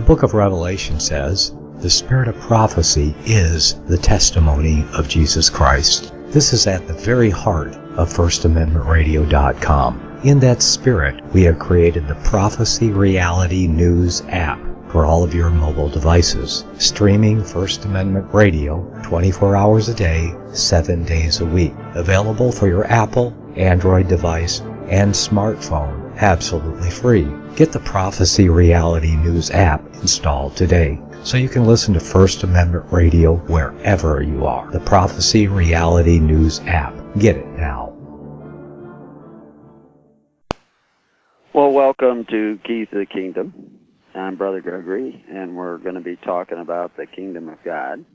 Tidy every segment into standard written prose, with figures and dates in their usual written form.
book of Revelation says, "The spirit of prophecy is the testimony of Jesus Christ." This is at the very heart of FirstAmendmentRadio.com. In that spirit, we have created the Prophecy Reality News app for all of your mobile devices, streaming First Amendment Radio 24 hours a day, 7 days a week. Available for your Apple, Android device, and smartphone, absolutely free. Get the Prophecy Reality News app installed today, so you can listen to First Amendment Radio wherever you are. The Prophecy Reality News app. Get it now. Well, welcome to Keys to the Kingdom. I'm Brother Gregory, and we're going to be talking about the Kingdom of God.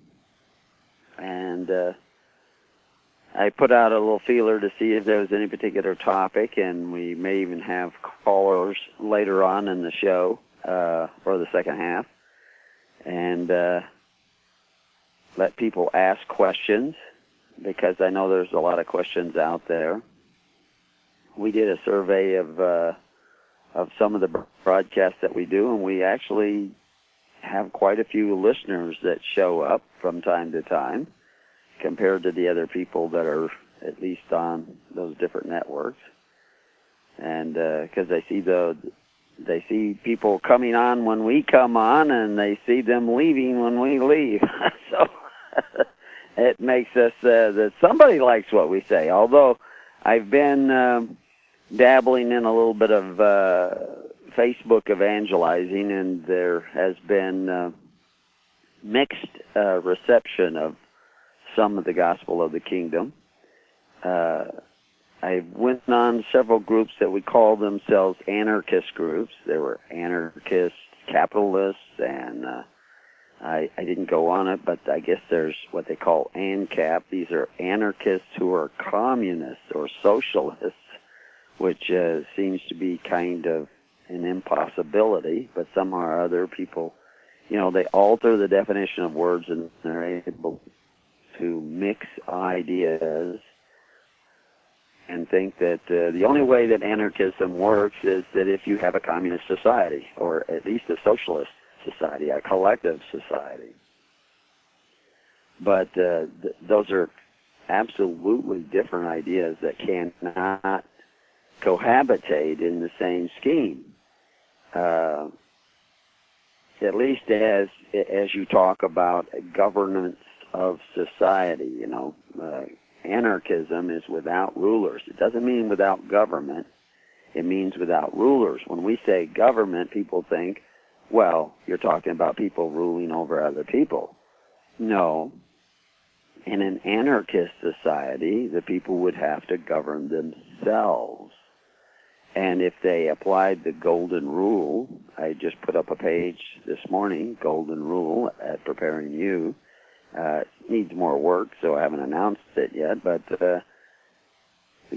And I put out a little feeler to see if there was any particular topic, and we may even have callers later on in the show for the second half. And let people ask questions, because I know there's a lot of questions out there. We did a survey of some of the broadcasts that we do, and we actually have quite a few listeners that show up from time to time compared to the other people that are at least on those different networks. And because they see people coming on when we come on, and they see them leaving when we leave. So it makes us that somebody likes what we say. Although I've been dabbling in a little bit of Facebook evangelizing, and there has been mixed reception of some of the gospel of the kingdom. I went on several groups that would call themselves anarchist groups. There were anarchist capitalists, and I didn't go on it, but I guess there's what they call ANCAP. These are anarchists who are communists or socialists, which seems to be kind of an impossibility, but somehow or other people, they alter the definition of words, and they're able to mix ideas and think that the only way that anarchism works is that if you have a communist society, or at least a socialist society, a collective society. But those are absolutely different ideas that cannot cohabitate in the same scheme. At least as you talk about governance of society, anarchism is without rulers. It doesn't mean without government. It means without rulers. When we say government, people think, well, you're talking about people ruling over other people. No. In an anarchist society, the people would have to govern themselves. And if they applied the golden rule, I just put up a page this morning, golden rule at Preparing You. It needs more work, so I haven't announced it yet, but the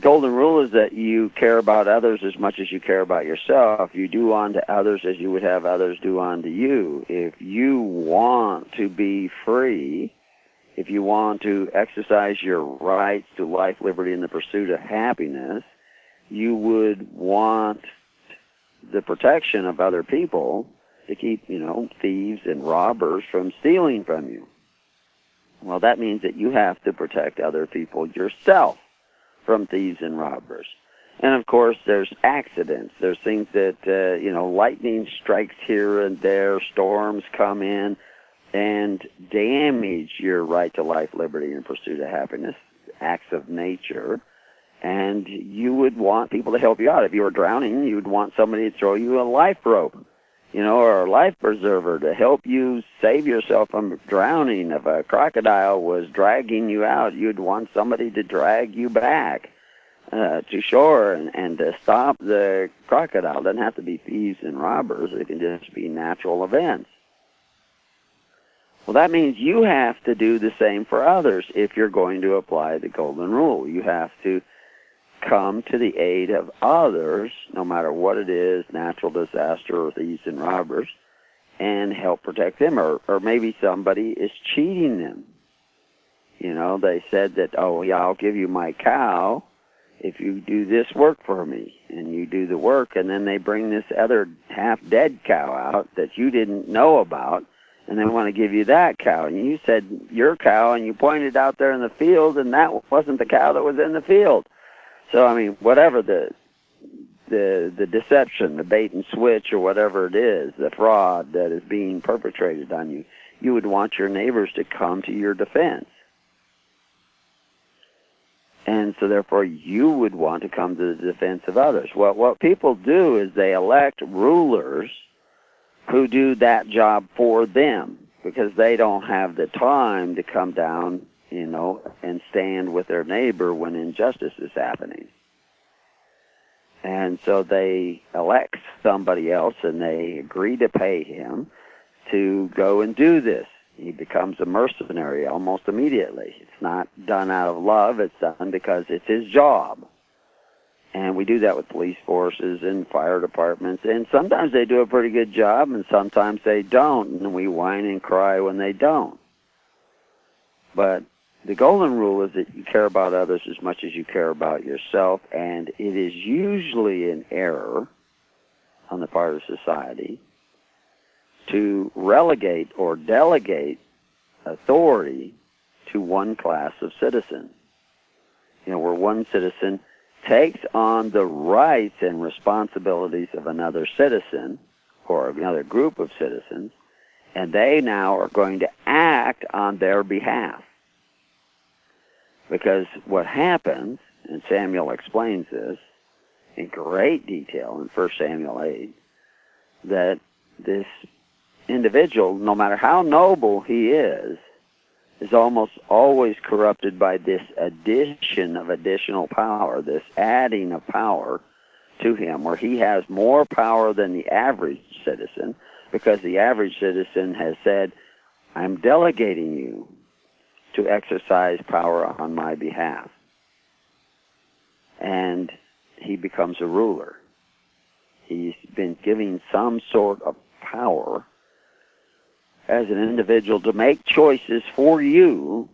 golden rule is that you care about others as much as you care about yourself. You do unto others as you would have others do unto you. If you want to be free, if you want to exercise your rights to life, liberty, and the pursuit of happiness, you would want the protection of other people to keep, thieves and robbers from stealing from you. Well, that means that you have to protect other people yourself from thieves and robbers. And, of course, there's accidents. There's things that, lightning strikes here and there, storms come in and damage your right to life, liberty, and pursuit of happiness, acts of nature. And you would want people to help you out. If you were drowning, you'd want somebody to throw you a life rope, or a life preserver to help you save yourself from drowning. If a crocodile was dragging you out, you'd want somebody to drag you back to shore and to stop the crocodile. It doesn't have to be thieves and robbers. It can just be natural events. Well, that means you have to do the same for others if you're going to apply the golden rule. You have to come to the aid of others, no matter what it is, natural disaster or thieves and robbers, and help protect them. Or maybe somebody is cheating them. They said that, oh, yeah, I'll give you my cow if you do this work for me, and you do the work, and then they bring this other half-dead cow out that you didn't know about, and they want to give you that cow. And you said your cow, and you pointed out there in the field, and that wasn't the cow that was in the field. So, I mean, whatever the deception, the bait and switch, or whatever it is, the fraud that is being perpetrated on you, you would want your neighbors to come to your defense. And so, therefore, you would want to come to the defense of others. What people do is they elect rulers who do that job for them, because they don't have the time to come down, and stand with their neighbor when injustice is happening. And so they elect somebody else, and they agree to pay him to go and do this. He becomes a mercenary almost immediately. It's not done out of love. It's done because it's his job. And we do that with police forces and fire departments. And sometimes they do a pretty good job, and sometimes they don't. And we whine and cry when they don't. But the golden rule is that you care about others as much as you care about yourself. And it is usually an error on the part of society to relegate or delegate authority to one class of citizens. Where one citizen takes on the rights and responsibilities of another citizen or another group of citizens, and they now are going to act on their behalf. Because what happens, and Samuel explains this in great detail in 1 Samuel 8, that this individual, no matter how noble he is almost always corrupted by this addition of additional power, this adding of power to him, where he has more power than the average citizen, because the average citizen has said, I'm delegating you to exercise power on my behalf. And he becomes a ruler. He's been given some sort of power as an individual to make choices for you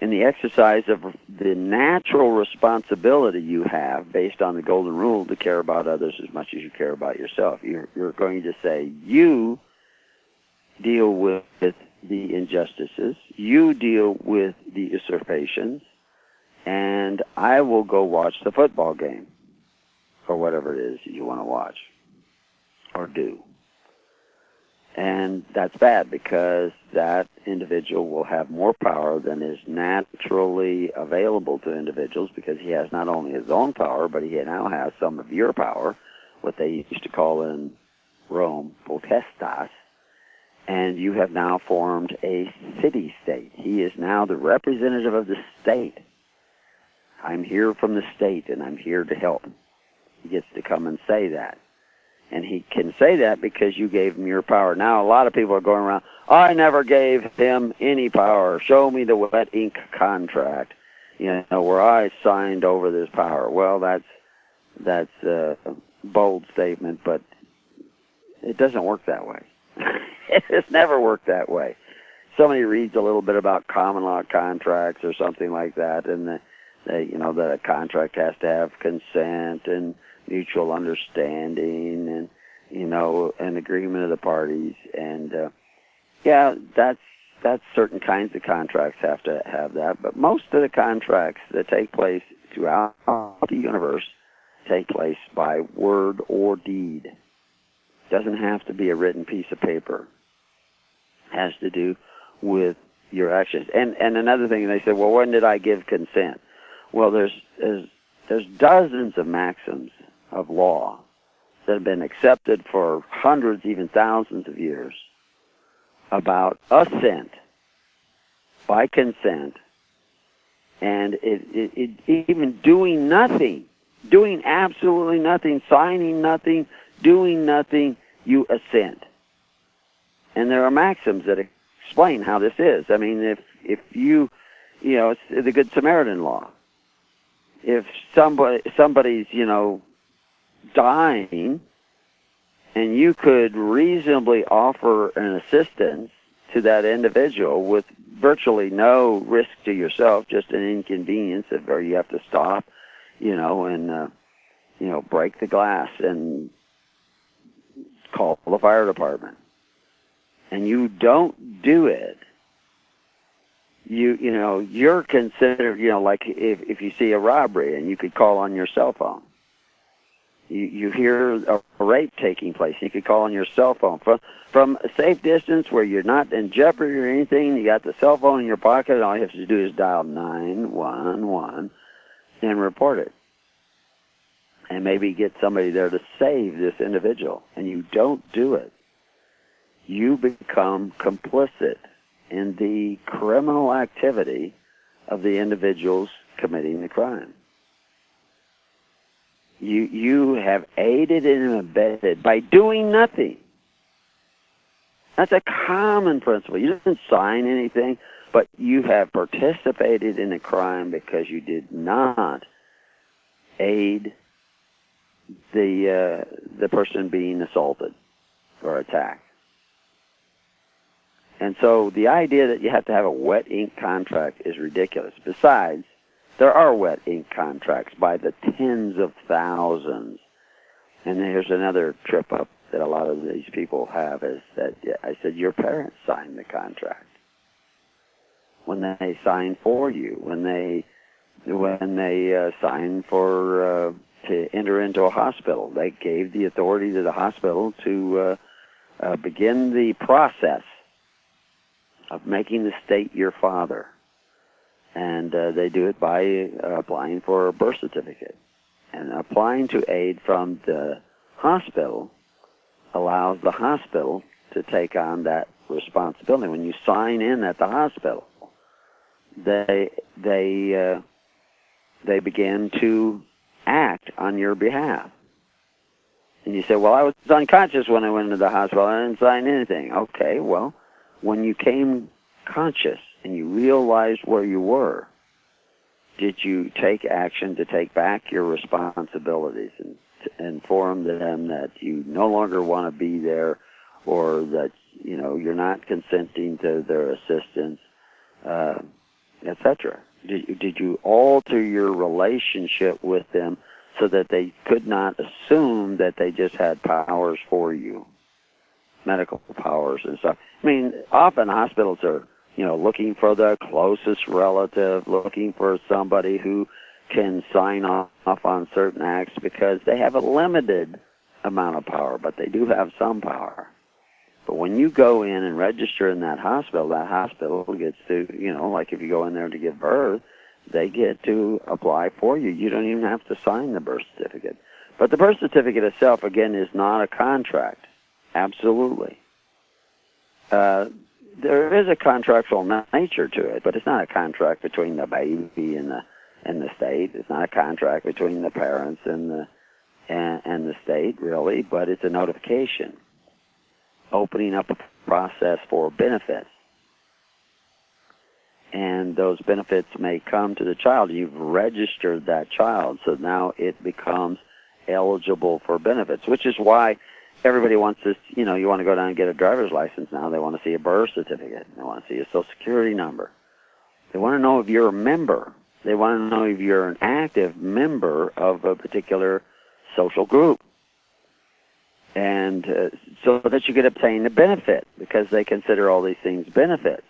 in the exercise of the natural responsibility you have based on the golden rule to care about others as much as you care about yourself. You're going to say, you deal with the injustices, you deal with the usurpations, and I will go watch the football game, or whatever it is you want to watch or do. And that's bad, because that individual will have more power than is naturally available to individuals, because he has not only his own power, but he now has some of your power, what they used to call in Rome, potestas, and you have now formed a city-state. He is now the representative of the state. I'm here from the state, and I'm here to help. He gets to come and say that. And he can say that because you gave him your power. Now, a lot of people are going around, I never gave him any power. Show me the wet ink contract, where I signed over this power. Well, that's a bold statement, but it doesn't work that way. It has never worked that way. Somebody reads a little bit about common law contracts or something like that, and that a contract has to have consent and mutual understanding and, an agreement of the parties. And, that's certain kinds of contracts have to have that. But most of the contracts that take place throughout the universe take place by word or deed. It doesn't have to be a written piece of paper. It has to do with your actions. And another thing, they say, well, when did I give consent? Well, there's dozens of maxims of law that have been accepted for hundreds, even thousands of years about assent by consent, and it even doing nothing, doing absolutely nothing, signing nothing, doing nothing, you assent. And there are maxims that explain how this is. I mean, if you it's the Good Samaritan law. If somebody's, dying, and you could reasonably offer an assistance to that individual with virtually no risk to yourself, just an inconvenience where you have to stop, and break the glass and call the fire department. And you don't do it, you're considered, like if you see a robbery and you could call on your cell phone. You hear a rape taking place, you could call on your cell phone. From a safe distance where you're not in jeopardy or anything, you got the cell phone in your pocket, and all you have to do is dial 911 and report it. And maybe get somebody there to save this individual. And you don't do it. You become complicit in the criminal activity of the individuals committing the crime. You have aided and abetted by doing nothing. That's a common principle. You didn't sign anything, but you have participated in a crime because you did not aid the person being assaulted or attacked. And so the idea that you have to have a wet ink contract is ridiculous. Besides, there are wet ink contracts by the tens of thousands. And here's another trip up that a lot of these people have is that I said, your parents signed the contract. When they signed for you, when they signed for to enter into a hospital, they gave the authority to the hospital to begin the process of making the state your father. And they do it by applying for a birth certificate. And applying to aid from the hospital allows the hospital to take on that responsibility. When you sign in at the hospital, they begin to act on your behalf. And you say, well, I was unconscious when I went into the hospital. I didn't sign anything. Okay, well, when you came conscious and you realized where you were, did you take action to take back your responsibilities and to inform them that you no longer want to be there, or that you're not consenting to their assistance, etc.? Did you alter your relationship with them so that they could not assume that they just had powers for you, medical powers and stuff? I mean, often hospitals are looking for the closest relative, looking for somebody who can sign off on certain acts because they have a limited amount of power, but they do have some power. But when you go in and register in that hospital gets to, like if you go in there to give birth, they get to apply for you. You don't even have to sign the birth certificate. But the birth certificate itself, again, is not a contract. Absolutely. There is a contractual nature to it, but it's not a contract between the baby and the state. It's not a contract between the parents and the state, really, but it's a notification, opening up a process for benefits. And those benefits may come to the child. You've registered that child, so now it becomes eligible for benefits, which is why everybody wants this, you want to go down and get a driver's license now. They want to see a birth certificate. They want to see a Social Security number. They want to know if you're a member. They want to know if you're an active member of a particular social group. And so that you could obtain the benefit, because they consider all these things benefits.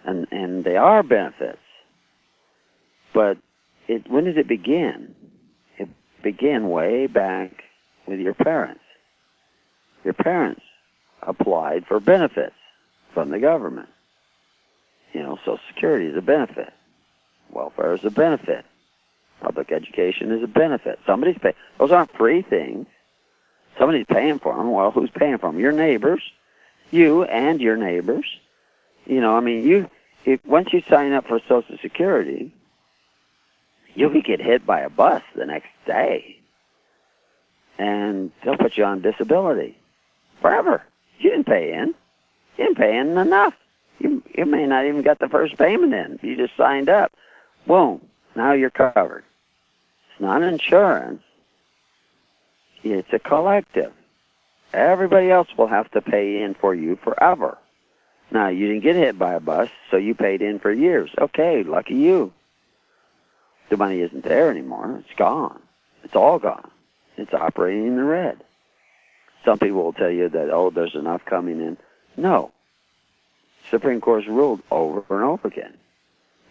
And they are benefits. But when did it begin? It began way back with your parents. Your parents applied for benefits from the government. Social Security is a benefit. Welfare is a benefit. Public education is a benefit. Somebody's paying. Those aren't free things. Somebody's paying for them. Well, who's paying for them? Your neighbors. You and your neighbors. Once you sign up for Social Security, you could get hit by a bus the next day. And they'll put you on disability forever. You didn't pay in. You didn't pay in enough. You may not even got the first payment in. You just signed up. Boom. Now you're covered. It's not insurance. It's a collective. Everybody else will have to pay in for you forever. Now, you didn't get hit by a bus, so you paid in for years. Okay, lucky you. The money isn't there anymore. It's gone. It's all gone. It's operating in the red. Some people will tell you that, oh, there's enough coming in. No. Supreme Court's ruled over and over again.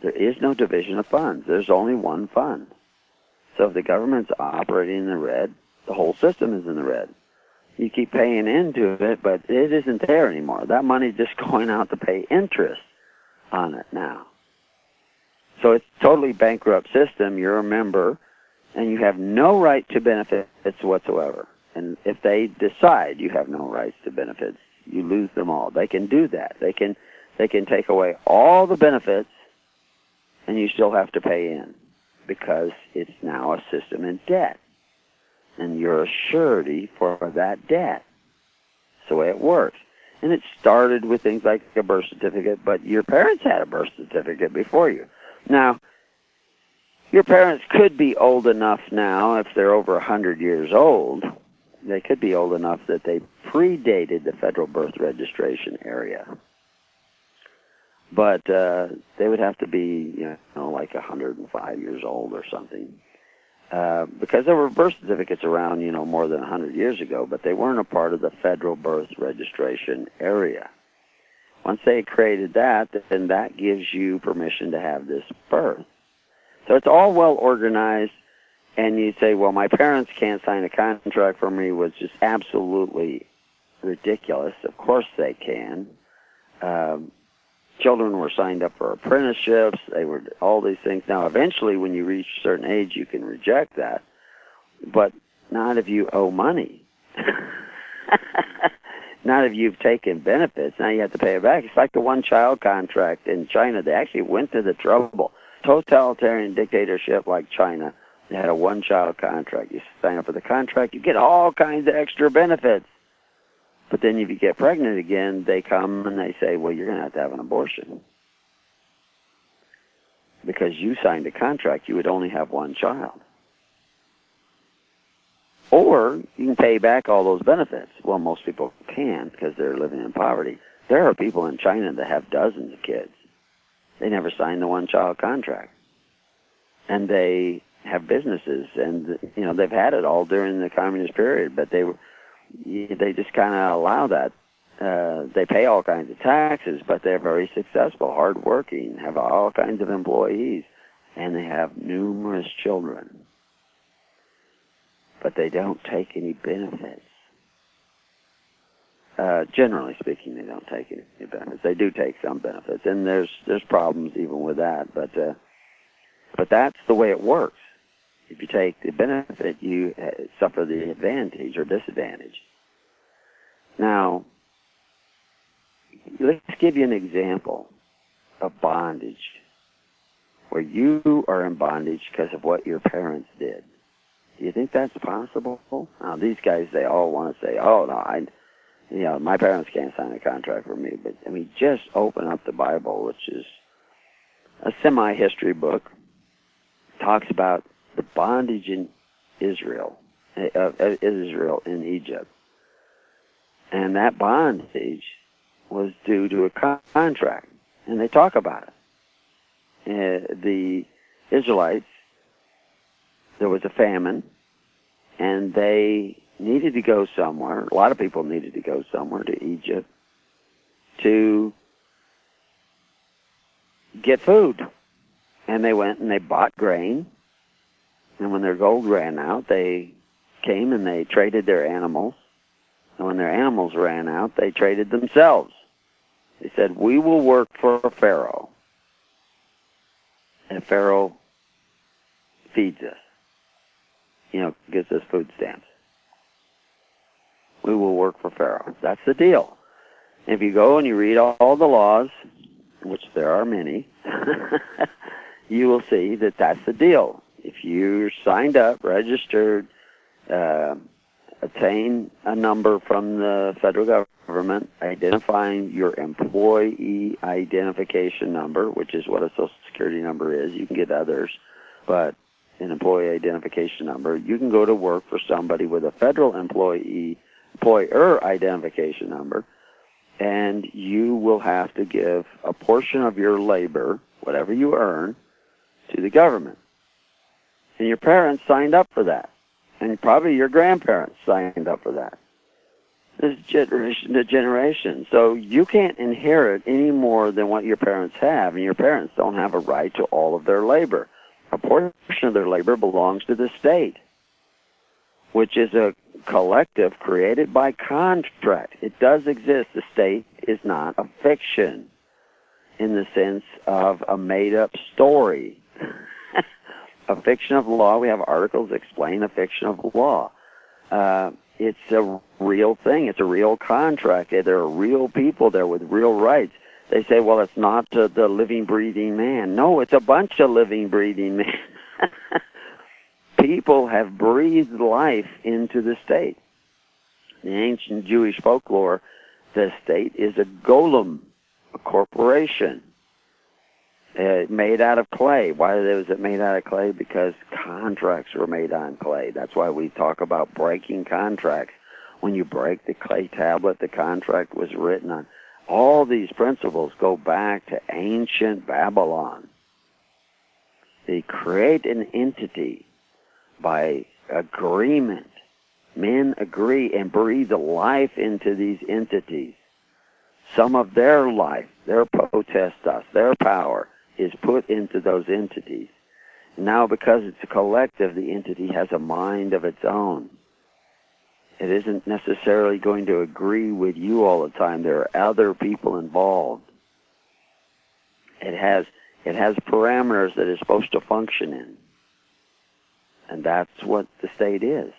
There is no division of funds. There's only one fund. So if the government's operating in the red, the whole system is in the red. You keep paying into it, but it isn't there anymore. That money's just going out to pay interest on it now. So it's a totally bankrupt system. You're a member, and you have no right to benefits whatsoever. And if they decide you have no rights to benefits, you lose them all. They can do that. They can take away all the benefits, and you still have to pay in because it's now a system in debt. And you're a surety for that debt. That's the way it works. And it started with things like a birth certificate, but your parents had a birth certificate before you. Now, your parents could be old enough now, if they're over 100 years old, they could be old enough that they predated the federal birth registration area. But they would have to be, like 105 years old or something. Because there were birth certificates around, more than 100 years ago, but they weren't a part of the federal birth registration area. Once they created that, then that gives you permission to have this birth. So it's all well organized, and you say, well, my parents can't sign a contract for me, which is absolutely ridiculous. Of course they can. Children were signed up for apprenticeships. They were all these things. Now, eventually, when you reach a certain age, you can reject that, but not if you owe money. Not if you've taken benefits. Now you have to pay it back. It's like the one-child contract in China. They actually went to the trouble. Totalitarian dictatorship like China, they had a one-child contract. You sign up for the contract, you get all kinds of extra benefits. But then if you get pregnant again, they come and they say, well, you're going to have an abortion. Because you signed a contract, you would only have one child. Or you can pay back all those benefits. Well, most people can because they're living in poverty. There are people in China that have dozens of kids. They never signed the one-child contract. And they have businesses, and they've had it all during the communist period, but they just kind of allow that. They pay all kinds of taxes, but they're very successful, hardworking, have all kinds of employees, and they have numerous children. But they don't take any benefits. Generally speaking, they don't take any benefits. They do take some benefits, and there's problems even with that. But that's the way it works. If you take the benefit, you suffer the advantage or disadvantage. Now, let's give you an example of bondage, where you are in bondage because of what your parents did. Do you think that's possible? Now, these guys, they all want to say, oh, no, my parents can't sign a contract for me. But, just open up the Bible, which is a semi-history book. It talks about the bondage in Israel in Egypt. And that bondage was due to a contract. And they talk about it. The Israelites, there was a famine, and they needed to go somewhere. A lot of people needed to go somewhere, to Egypt, to get food. And they went and they bought grain. And when their gold ran out, they came and they traded their animals. And when their animals ran out, they traded themselves. They said, we will work for Pharaoh. And Pharaoh feeds us. Gives us food stamps. We will work for Pharaoh. That's the deal. And if you go and you read all the laws, which there are many, you will see that that's the deal. If you're signed up, registered, obtain a number from the federal government identifying your employee identification number, which is what a Social Security number is. You can get others, but an employee identification number. You can go to work for somebody with a federal employer identification number, and you will have to give a portion of your labor, whatever you earn, to the government. And your parents signed up for that, and probably your grandparents signed up for that. This is generation to generation. So you can't inherit any more than what your parents have, and your parents don't have a right to all of their labor. A portion of their labor belongs to the state, which is a collective created by contract. It does exist. The state is not a fiction in the sense of a made-up story. A fiction of law, we have articles that explain a fiction of law. It's a real thing. It's a real contract. There are real people there with real rights. They say, well, it's not the living, breathing man. No, it's a bunch of living, breathing men. People have breathed life into the state. In ancient Jewish folklore, the state is a golem, a corporation, made out of clay. Why was it made out of clay? Because contracts were made on clay. That's why we talk about breaking contracts. When you break the clay tablet, the contract was written on. All these principles go back to ancient Babylon. They create an entity by agreement. Men agree and breathe life into these entities. Some of their life, their potestas, their power, is put into those entities. Now, because it's a collective, the entity has a mind of its own. It isn't necessarily going to agree with you all the time. There are other people involved. It has parameters that it's supposed to function in. And that's what the state is.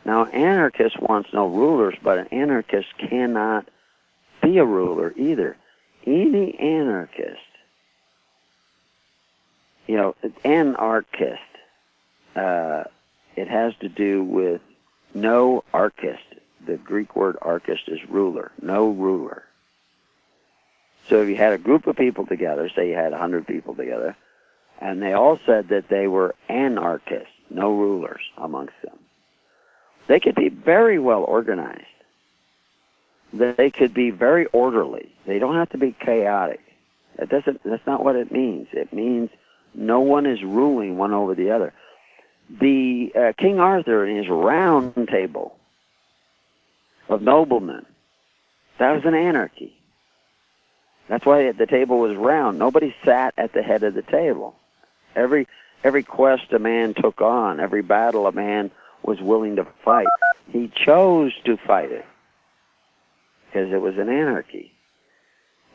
Now, an anarchist wants no rulers, but an anarchist cannot be a ruler either. Any anarchist, anarchist, it has to do with no archist. The Greek word archist is ruler, no ruler. So if you had a group of people together, say you had 100 people together, and they all said that they were anarchists, no rulers amongst them, they could be very well organized. They could be very orderly. They don't have to be chaotic. That's not what it means. It means no one is ruling one over the other. The King Arthur and his round table of noblemen, that was an anarchy. That's why the table was round. Nobody sat at the head of the table. Every quest a man took on, every battle a man was willing to fight, he chose to fight it because it was an anarchy.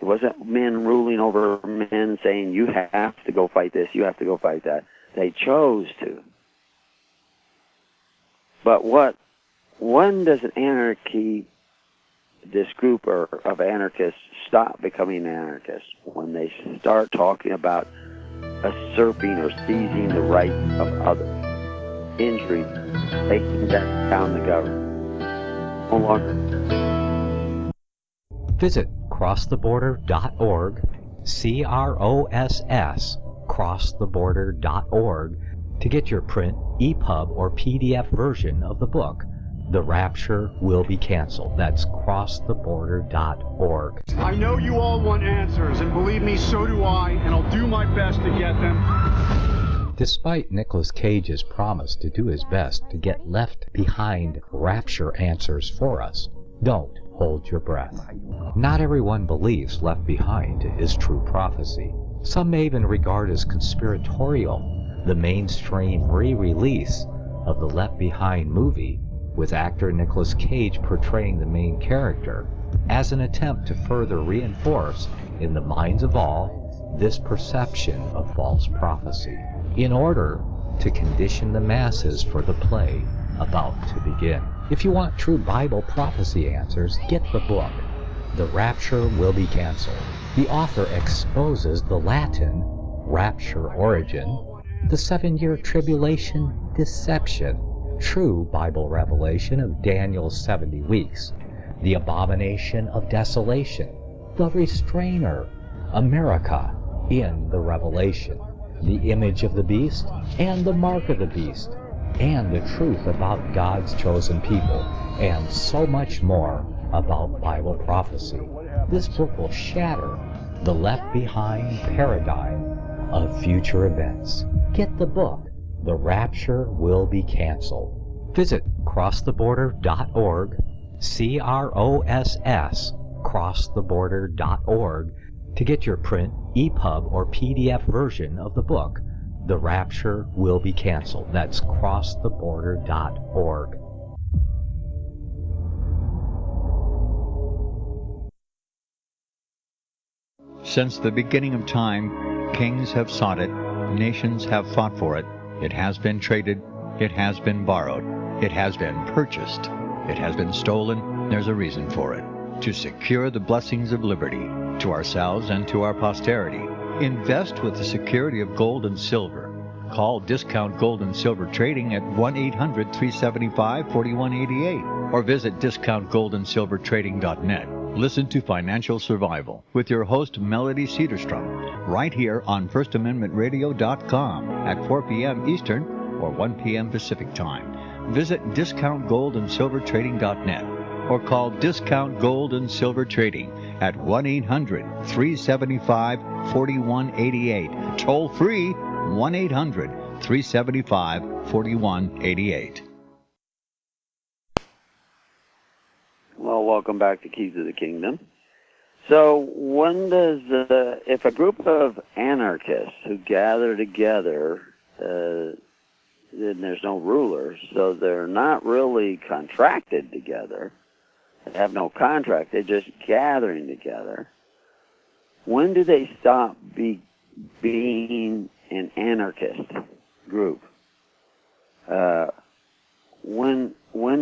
It wasn't men ruling over men saying, you have to go fight this, you have to go fight that. They chose to. But when does an anarchy, this group of anarchists, stop becoming anarchists? When they start talking about usurping or seizing the rights of others, injury, taking down the government. No longer. Visit crosstheborder.org, CROSS, crosstheborder.org, to get your print, EPUB, or PDF version of the book, The Rapture Will Be Canceled. That's crosstheborder.org. I know you all want answers, and believe me, so do I, and I'll do my best to get them. Despite Nicolas Cage's promise to do his best to get left behind rapture answers for us, don't hold your breath. Not everyone believes Left Behind is true prophecy. Some may even regard as conspiratorial the mainstream re-release of the Left Behind movie with actor Nicolas Cage portraying the main character as an attempt to further reinforce in the minds of all this perception of false prophecy in order to condition the masses for the play about to begin. If you want true Bible prophecy answers, get the book, The Rapture Will Be Canceled. The author exposes the Latin rapture origin, the 7-year tribulation deception, true Bible revelation of Daniel's 70 weeks, the abomination of desolation, the restrainer, America in the Revelation, the image of the beast and the mark of the beast, and the truth about God's chosen people, and so much more about Bible prophecy. This book will shatter the left-behind paradigm of future events. Get the book, The Rapture Will Be Canceled. Visit crosstheborder.org, CROSS, crosstheborder.org, to get your print, EPUB, or PDF version of the book, The Rapture Will Be Canceled. That's crosstheborder.org. Since the beginning of time, kings have sought it, nations have fought for it. It has been traded, it has been borrowed, it has been purchased, it has been stolen. There's a reason for it. To secure the blessings of liberty to ourselves and to our posterity, invest with the security of gold and silver. Call Discount Gold and Silver Trading at 1-800-375-4188 or visit discountgoldandsilvertrading.net. Listen to Financial Survival with your host Melody Cedarstrom right here on FirstAmendmentRadio.com at 4 p.m. Eastern or 1 p.m. Pacific Time. Visit discountgoldandsilvertrading.net or call Discount Gold and Silver Trading at 1-800-375-4188. Toll free 1-800-375-4188. Well, welcome back to Keys of the Kingdom. So when does, if a group of anarchists who gather together, then there's no rulers, so they're not really contracted together. They have no contract, they're just gathering together. When do they stop being an anarchist group? When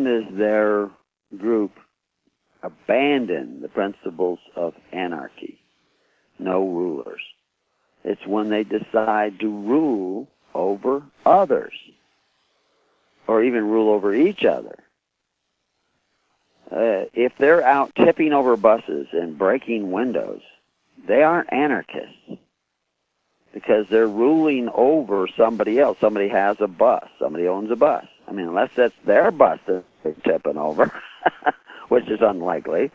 does their group abandon the principles of anarchy? No rulers. It's when they decide to rule over others, or even rule over each other. If they're out tipping over buses and breaking windows, they aren't anarchists, because they're ruling over somebody else. Somebody has a bus. Somebody owns a bus. I mean, unless that's their bus that they're tipping over, which is unlikely,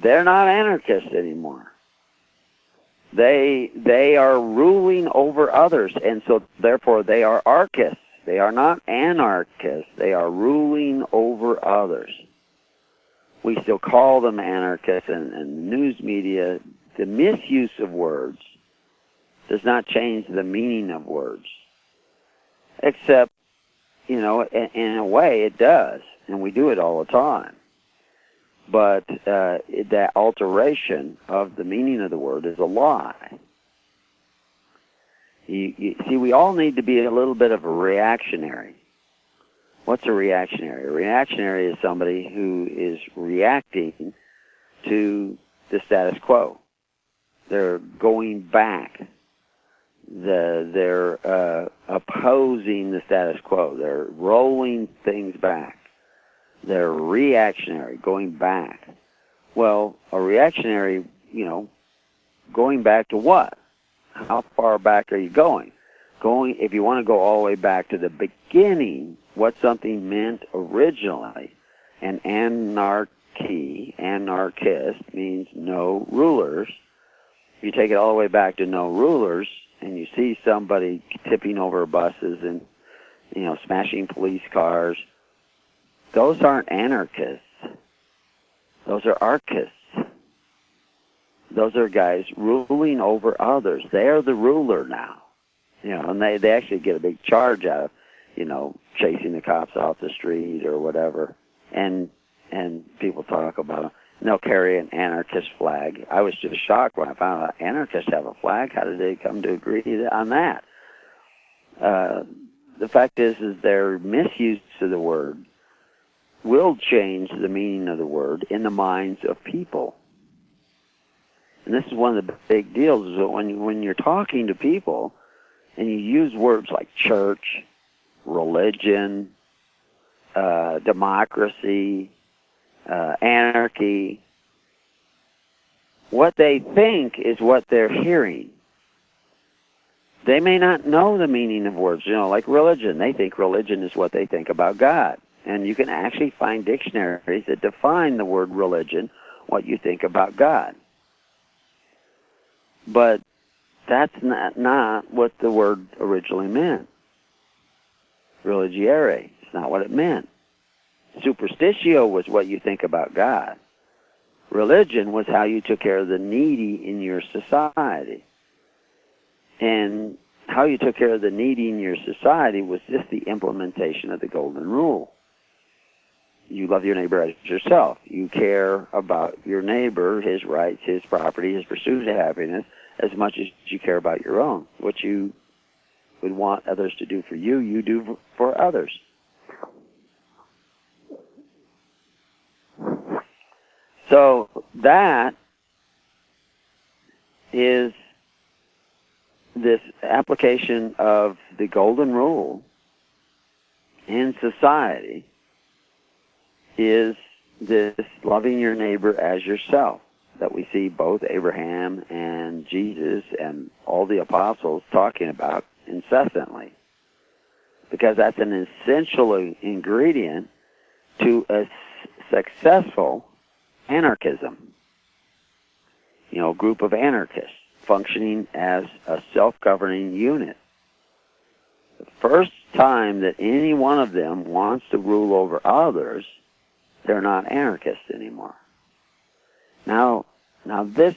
they're not anarchists anymore. They are ruling over others, and so therefore they are archists. They are not anarchists. They are ruling over others. We still call them anarchists, and news media, the misuse of words does not change the meaning of words. Except, in a way it does, and we do it all the time. But that alteration of the meaning of the word is a lie. You see, we all need to be a little bit of a reactionary. What's a reactionary? A reactionary is somebody who is reacting to the status quo. They're going back. They're opposing the status quo. They're rolling things back. They're reactionary, going back. Well, a reactionary, going back to what? How far back are you going? If you want to go all the way back to the beginning, what something meant originally, and anarchist means no rulers. If you take it all the way back to no rulers, and you see somebody tipping over buses and, smashing police cars, those aren't anarchists. Those are archists. Those are guys ruling over others. They're the ruler now. And they actually get a big charge out of, chasing the cops off the street or whatever. And people talk about it. And they'll carry an anarchist flag. I was just shocked when I found out anarchists have a flag. How did they come to agree on that? The fact is their misuse of the word will change the meaning of the word in the minds of people. And this is one of the big deals, is that when you're talking to people and you use words like church, religion, democracy, anarchy, what they think is what they're hearing. They may not know the meaning of words, like religion. They think religion is what they think about God. And you can actually find dictionaries that define the word religion, what you think about God. But that's not what the word originally meant. Religiare, it's not what it meant. Superstitio was what you think about God. Religion was how you took care of the needy in your society. And how you took care of the needy in your society was just the implementation of the golden rule. You love your neighbor as yourself. You care about your neighbor, his rights, his property, his pursuit of happiness, as much as you care about your own. What you would want others to do for you, you do for others. So that is this application of the golden rule in society, is this loving your neighbor as yourself that we see both Abraham and Jesus and all the apostles talking about incessantly, because that's an essential ingredient to a successful anarchism. You know, a group of anarchists functioning as a self-governing unit. The first time that any one of them wants to rule over others, they're not anarchists anymore. Now this,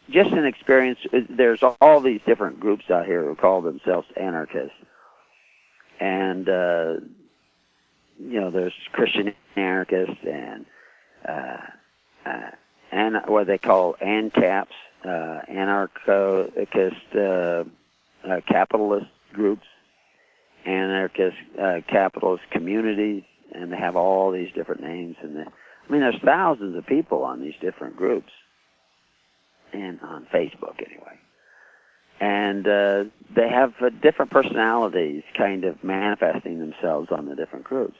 just an experience, there's all these different groups out here who call themselves anarchists. And, you know, there's Christian anarchists and what they call ANCAPs, anarchist capitalist groups, anarchist capitalist communities, and they have all these different names. And I mean, there's thousands of people on these different groups, and on Facebook anyway. And they have different personalities kind of manifesting themselves on the different groups.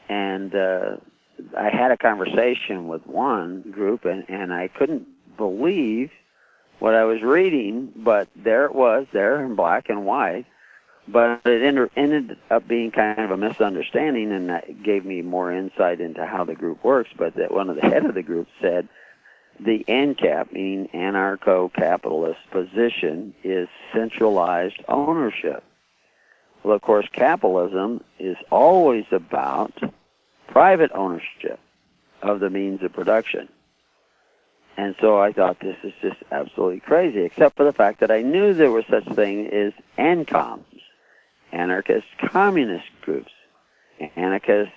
And I had a conversation with one group, and I couldn't believe what I was reading, but there it was, there in black and white. But it ended up being kind of a misunderstanding, and that gave me more insight into how the group works. But that one of the head of the group said the ANCAP, meaning anarcho-capitalist position, is centralized ownership. Well, of course, capitalism is always about private ownership of the means of production. And so I thought, this is just absolutely crazy, except for the fact that I knew there was such a thing as ANCOMs, anarchist communist groups, anarchist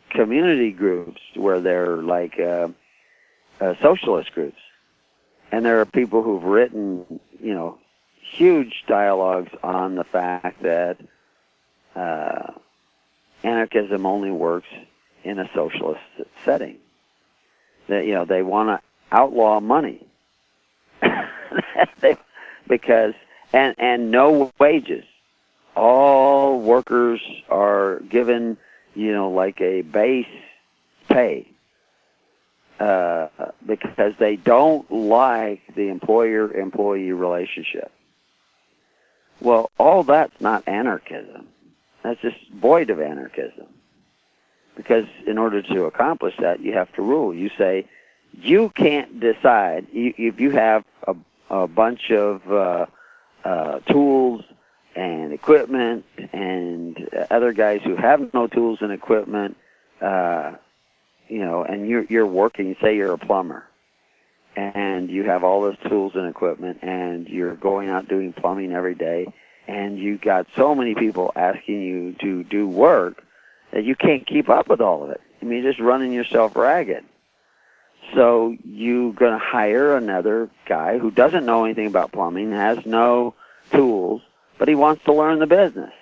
community groups, where they're like socialist groups. And there are people who've written, you know, huge dialogues on the fact that anarchism only works in a socialist setting. That, you know, they want to outlaw money because and no wages. All workers are given, you know, like a base pay because they don't like the employer-employee relationship. Well, all that's not anarchism. That's just void of anarchism. Because in order to accomplish that, you have to rule. You say, you can't decide. If you have a bunch of tools and equipment and other guys who have no tools and equipment, you know, and you're working, say you're a plumber, and you have all those tools and equipment, and you're going out doing plumbing every day, and you got so many people asking you to do work that you can't keep up with all of it. I mean, you're just running yourself ragged. So you're going to hire another guy who doesn't know anything about plumbing, has no tools, but he wants to learn the business.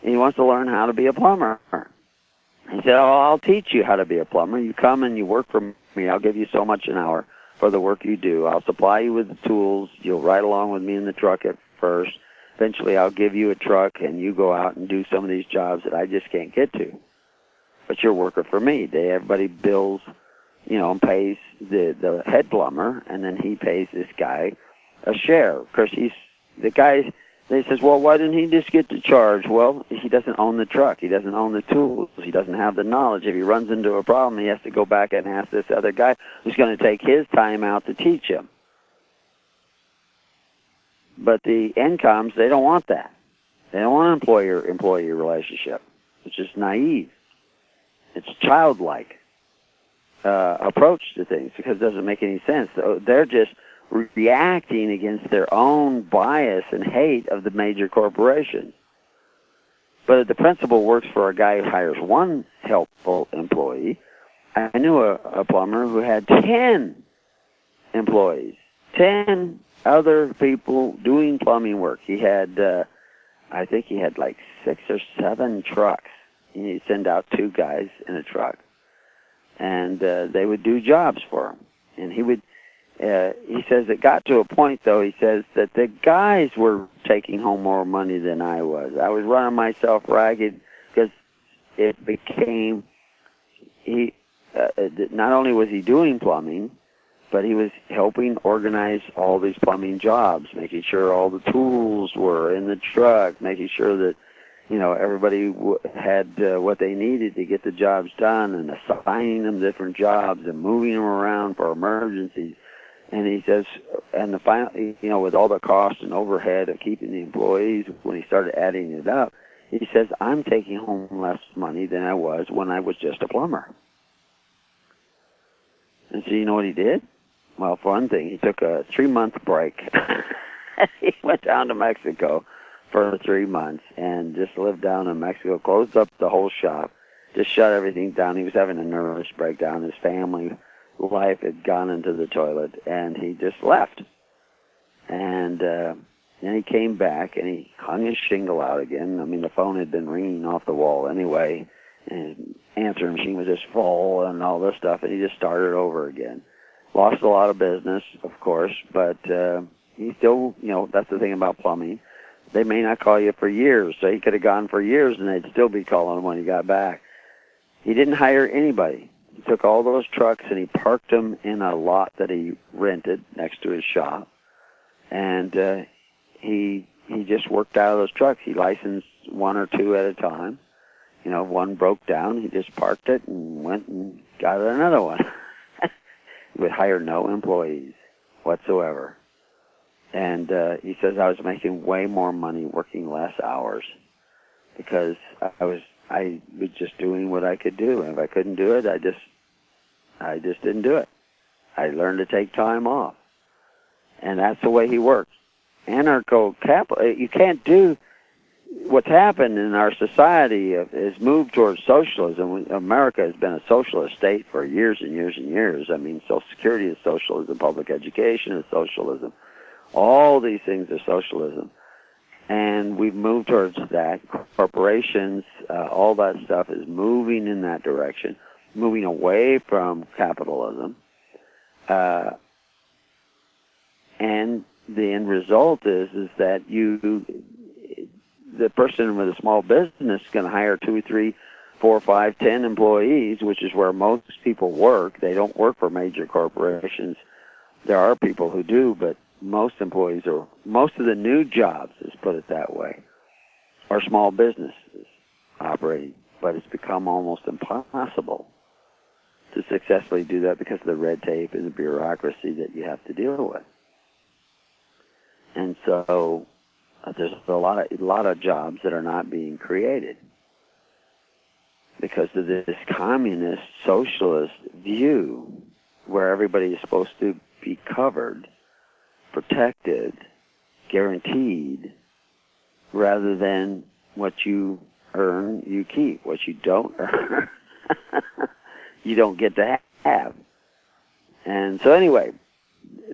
He wants to learn how to be a plumber. He said, oh, I'll teach you how to be a plumber. You come and you work for me. I'll give you so much an hour for the work you do. I'll supply you with the tools. You'll ride along with me in the truck at first. Eventually, I'll give you a truck, and you go out and do some of these jobs that I just can't get to. But you're a worker for me. Everybody bills, you know, and pays the head plumber, and then he pays this guy a share. Of course, the guy They says, well, why didn't he just get the charge? Well, he doesn't own the truck. He doesn't own the tools. He doesn't have the knowledge. If he runs into a problem, he has to go back and ask this other guy who's going to take his time out to teach him. But the NCOMs, they don't want that. They don't want an employer-employee relationship. It's just naive. It's childlike approach to things because it doesn't make any sense. So they're just reacting against their own bias and hate of the major corporations. But the principle works for a guy who hires one helpful employee. I knew a plumber who had 10 employees, 10 other people doing plumbing work. He had, I think he had like 6 or 7 trucks. He'd send out 2 guys in a truck, and they would do jobs for him. And he would, he says it got to a point, though, he says, that the guys were taking home more money than I was. I was running myself ragged because it became, not only was he doing plumbing, but he was helping organize all these plumbing jobs, making sure all the tools were in the truck, making sure that, everybody had what they needed to get the jobs done, and assigning them different jobs and moving them around for emergencies. And he says, and the final, with all the cost and overhead of keeping the employees, when he started adding it up, he says, I'm taking home less money than I was when I was just a plumber. And so you know what he did? Well, for one thing, he took a 3-month break. He went down to Mexico for 3 months and just lived down in Mexico, closed up the whole shop, just shut everything down. He was having a nervous breakdown. His family life had gone into the toilet, and he just left. And then he came back, and he hung his shingle out again. I mean, the phone had been ringing off the wall anyway, and his answering machine was just full and all this stuff, and he just started over again. Lost a lot of business, of course, but he still, that's the thing about plumbing. They may not call you for years, so he could have gone for years, and they'd still be calling him when he got back. He didn't hire anybody. He took all those trucks and he parked them in a lot that he rented next to his shop, and he just worked out of those trucks. He licensed 1 or 2 at a time. One broke down, he just parked it and went and got another one. He would hire no employees whatsoever. And he says, I was making way more money working less hours because I was just doing what I could do. And if I couldn't do it, I just didn't do it. I learned to take time off. And that's the way he works. Anarcho-capital, you can't do what's happened in our society is moved towards socialism. America has been a socialist state for years and years and years. I mean, Social Security is socialism, public education is socialism. All these things are socialism. And we've moved towards that. Corporations, all that stuff is moving in that direction, moving away from capitalism. And the end result is that the person with a small business is going to hire 2, 3, 4, 5, 10 employees, which is where most people work. They don't work for major corporations. There are people who do, but most employees most of the new jobs, let's put it that way, are small businesses operating. But it's become almost impossible to successfully do that because of the red tape and the bureaucracy that you have to deal with. And so there's a lot of jobs that are not being created because of this communist socialist view where everybody is supposed to be covered, protected, guaranteed, rather than what you earn, you keep. What you don't earn, you don't get to have. And so anyway,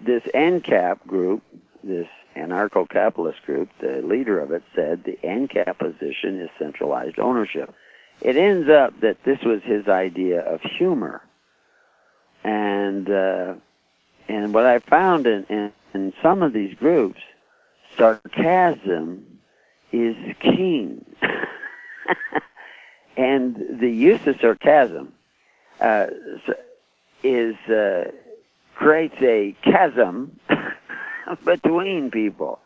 this ANCAP group, this anarcho-capitalist group, the leader of it said the ANCAP position is centralized ownership. It ends up that this was his idea of humor. And what I found in some of these groups, sarcasm is king. And the use of sarcasm creates a chasm between people.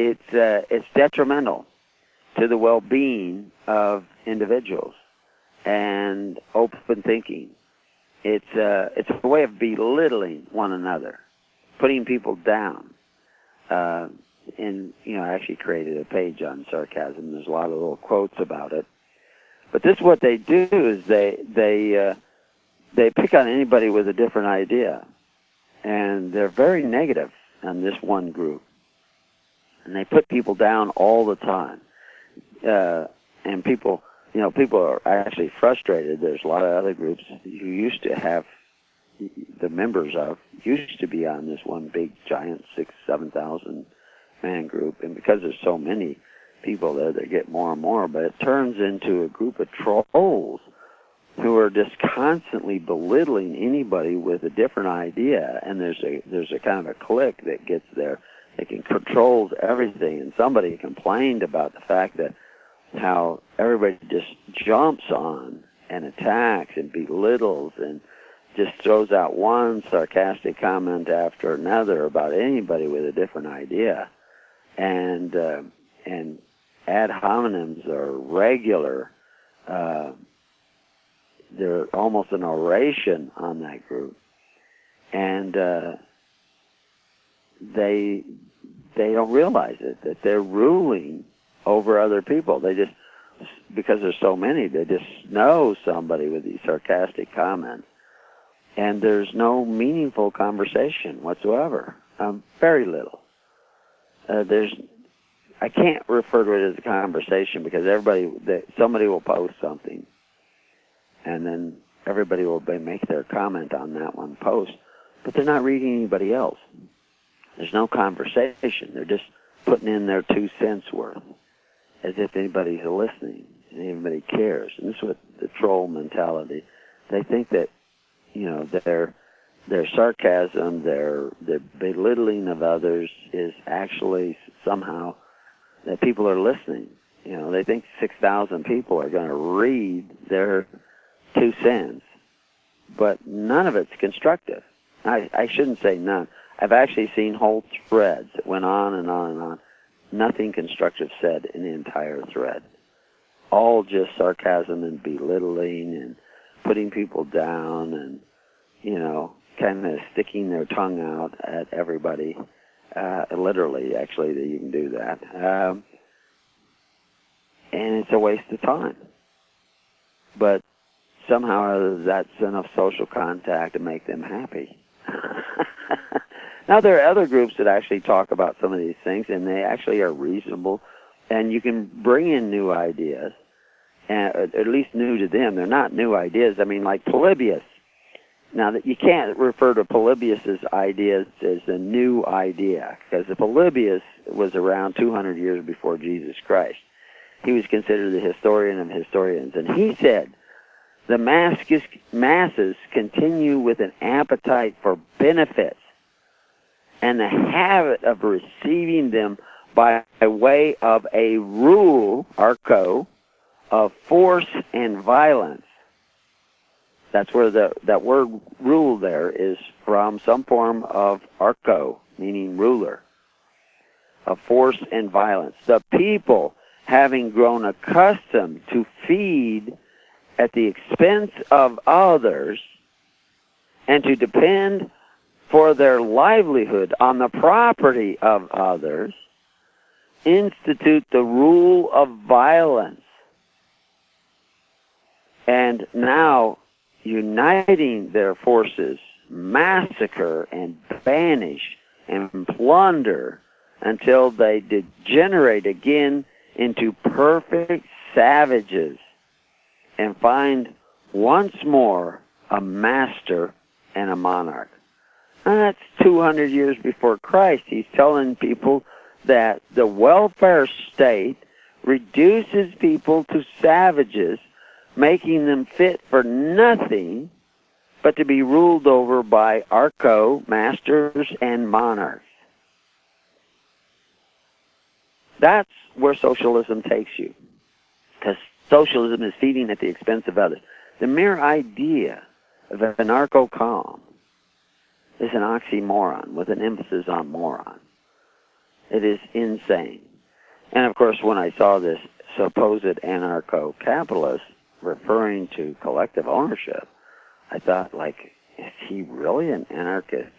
it's detrimental to the well-being of individuals and open thinking. It's a way of belittling one another, putting people down. And I actually created a page on sarcasm. There's a lot of little quotes about it. But this is what they do: is they pick on anybody with a different idea, and they're very negative on this one group, and they put people down all the time. And people are actually frustrated. There's a lot of other groups who used to have the members of used to be on this one big giant 6,000-7,000 man group, and because there's so many people there, they get more and more. But it turns into a group of trolls who are just constantly belittling anybody with a different idea. And there's a kind of a clique that gets there. It controls everything. And somebody complained about the fact that how everybody just jumps on and attacks and belittles and just throws out one sarcastic comment after another about anybody with a different idea. And ad hominems are regular. They're almost an oration on that group. And they don't realize it, that they're ruling over other people. They just, because there's so many, they just know somebody with these sarcastic comments. And there's no meaningful conversation whatsoever. Very little. I can't refer to it as a conversation because somebody will post something, and then everybody will make their comment on that one post, but they're not reading anybody else. There's no conversation. They're just putting in their 2 cents worth, as if anybody's listening and anybody cares. And this is what the troll mentality. They think that their sarcasm, their belittling of others is actually somehow that people are listening. They think 6,000 people are going to read their 2 cents, but none of it's constructive. I shouldn't say none. I've actually seen whole threads that went on and on and on. Nothing constructive said in the entire thread. All just sarcasm and belittling and putting people down and, kind of sticking their tongue out at everybody. Literally, actually, that you can do that. And it's a waste of time. But somehow that's enough social contact to make them happy. Now, there are other groups that actually talk about some of these things, and they actually are reasonable, and you can bring in new ideas, at least new to them. They're not new ideas. I mean, like Polybius. Now, that you can't refer to Polybius's ideas as a new idea, because Polybius was around 200 years before Jesus Christ. He was considered the historian of historians, and he said, the masses continue with an appetite for benefits and the habit of receiving them by way of a rule, arco, of force and violence. That's where that word rule there is from, some form of arco, meaning ruler, of force and violence. The people, having grown accustomed to feed at the expense of others and to depend for their livelihood on the property of others, institute the rule of violence. And now, uniting their forces, massacre and banish and plunder until they degenerate again into perfect savages and find once more a master and a monarch. And that's 200 years before Christ. He's telling people that the welfare state reduces people to savages, making them fit for nothing but to be ruled over by arco, masters, and monarchs. That's where socialism takes you, because socialism is feeding at the expense of others. The mere idea of an anarcho-calm is an oxymoron with an emphasis on moron. It is insane. And of course, when I saw this supposed anarcho-capitalist referring to collective ownership, I thought, like, is he really an anarchist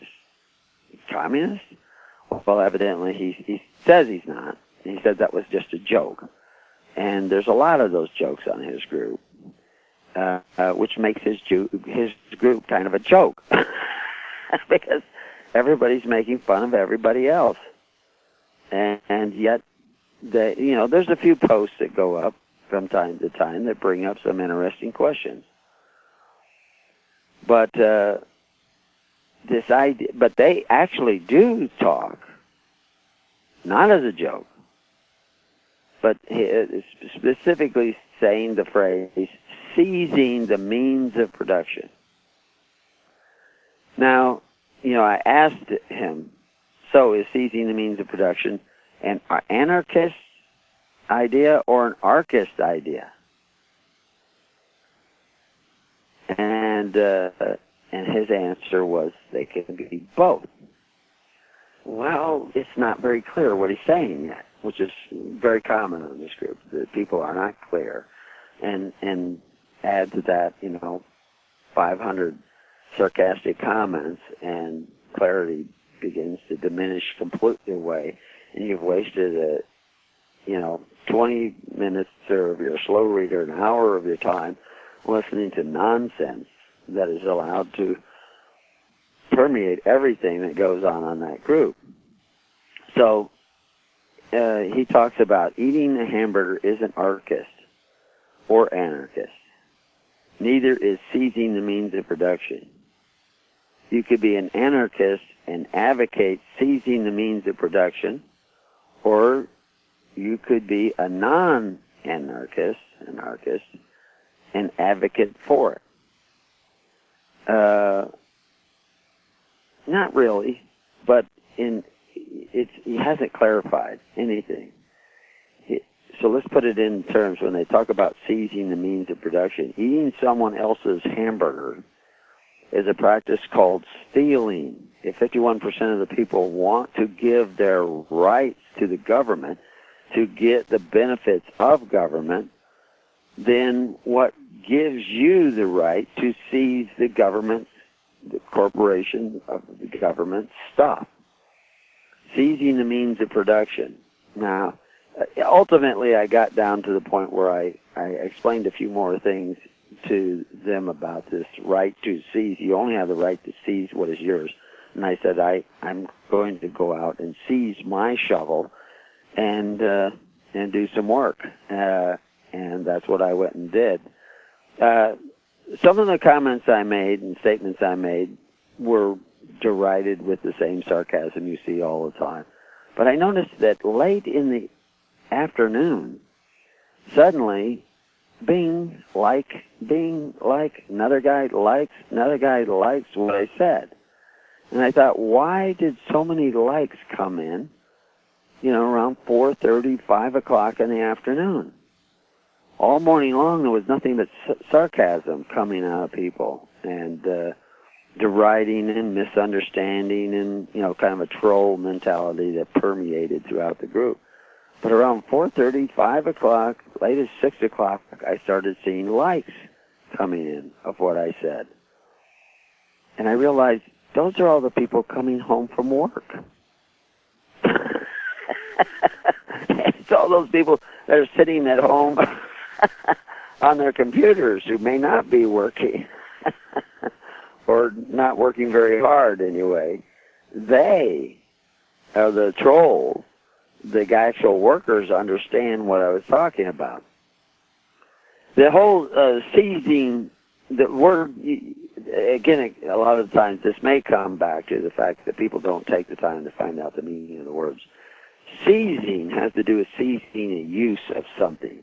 communist? Well, evidently he says he's not. He said that was just a joke. And there's a lot of those jokes on his group, which makes his group kind of a joke. Because everybody's making fun of everybody else. And yet, there's a few posts that go up from time to time that bring up some interesting questions. But but they actually do talk, not as a joke, but specifically saying the phrase, seizing the means of production. Now, I asked him, so is seizing the means of production an anarchist idea or an archist idea? And his answer was they can be both. Well, it's not very clear what he's saying yet, which is very common in this group. The people are not clear. And add to that, 500 sarcastic comments, and clarity begins to diminish completely away, and you've wasted 20 minutes of your slow reader, an hour of your time listening to nonsense that is allowed to permeate everything that goes on that group. So he talks about eating a hamburger isn't anarchist or anarchist. Neither is seizing the means of production. You could be an anarchist and advocate seizing the means of production, or you could be a non-anarchist, and advocate for it. Not really, but he hasn't clarified anything. So let's put it in terms when they talk about seizing the means of production. Eating someone else's hamburger is a practice called stealing. If 51% of the people want to give their rights to the government to get the benefits of government, then what gives you the right to seize the government's, the corporation of the government's stuff? Seizing the means of production. Now, ultimately, I got down to the point where I explained a few more things to them about this right to seize. You only have the right to seize what is yours. And I said, I'm going to go out and seize my shovel and do some work. And that's what I went and did. Some of the comments I made and statements I made were derided with the same sarcasm you see all the time. But I noticed that late in the afternoon, suddenly, bing, like, another guy likes what I said. And I thought, why did so many likes come in, around 4:30, 5 o'clock in the afternoon? All morning long, there was nothing but sarcasm coming out of people, and deriding and misunderstanding and, kind of a troll mentality that permeated throughout the group. But around 4:30, 5 o'clock, latest 6 o'clock, I started seeing likes coming in of what I said. And I realized those are all the people coming home from work. It's all those people that are sitting at home on their computers who may not be working or not working very hard anyway. They are the trolls. The actual workers understand what I was talking about. The whole seizing, the word, again, a lot of times this may come back to the fact that people don't take the time to find out the meaning of the words. Seizing has to do with seizing a use of something.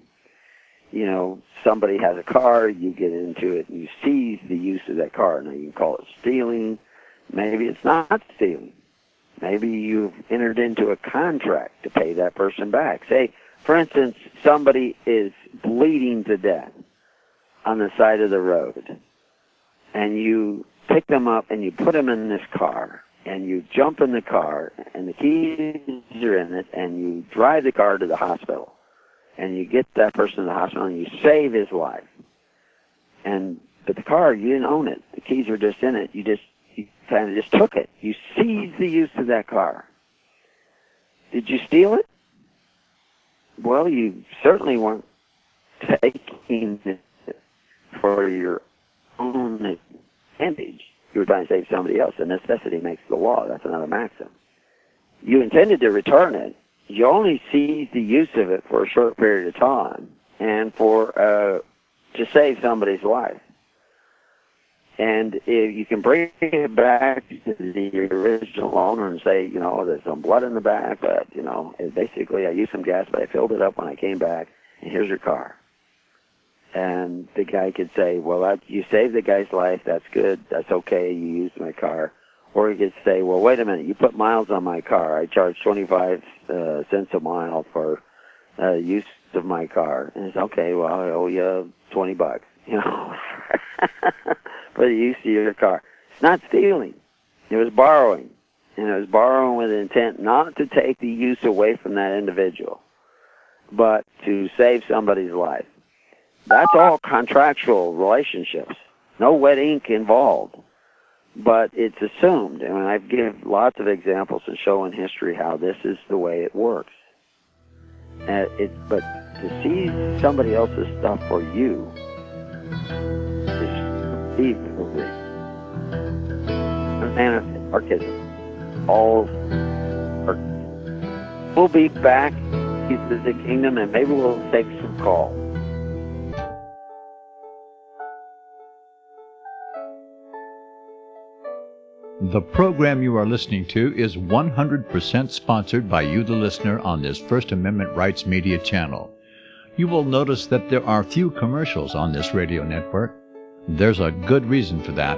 Somebody has a car, you get into it, and you seize the use of that car. Now, you can call it stealing. Maybe it's not stealing. Maybe you've entered into a contract to pay that person back. Say, for instance, somebody is bleeding to death on the side of the road, and you pick them up and you put them in this car, and you jump in the car, and the keys are in it, and you drive the car to the hospital, and you get that person to the hospital, and you save his life. But the car, you didn't own it. The keys were just in it. You kind of just took it. You seized the use of that car. Did you steal it? Well, you certainly weren't taking it for your own advantage. You were trying to save somebody else, and necessity makes the law. That's another maxim. You intended to return it. You only seized the use of it for a short period of time and to save somebody's life. And if you can bring it back to the original owner and say, there's some blood in the back, but, basically I used some gas, but I filled it up when I came back, and here's your car. And the guy could say, well, you saved the guy's life, that's good, that's okay, you used my car. Or he could say, well, wait a minute, you put miles on my car, I charge 25 cents a mile for use of my car. And it's okay, well, I owe you $20, for the use of your car. It's not stealing. It was borrowing. And it was borrowing with the intent not to take the use away from that individual, but to save somebody's life. That's all contractual relationships. No wet ink involved. But it's assumed. And I've given lots of examples and show in history how this is the way it works. But to seize somebody else's stuff for you is thievery, anarchism, all. We'll be back to the kingdom, and maybe we'll take some calls. The program you are listening to is 100% sponsored by you, the listener, on this First Amendment Rights Media channel. You will notice that there are few commercials on this radio network. There's a good reason for that.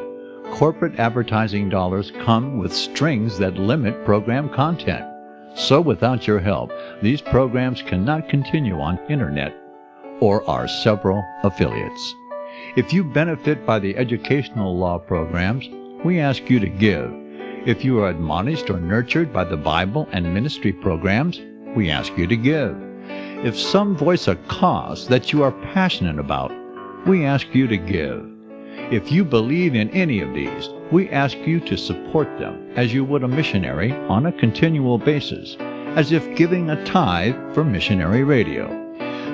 Corporate advertising dollars come with strings that limit program content. So without your help, these programs cannot continue on internet or our several affiliates. If you benefit by the educational law programs, we ask you to give. If you are admonished or nurtured by the Bible and ministry programs, we ask you to give. If some voice a cause that you are passionate about, we ask you to give. If you believe in any of these, we ask you to support them as you would a missionary on a continual basis, as if giving a tithe for missionary radio.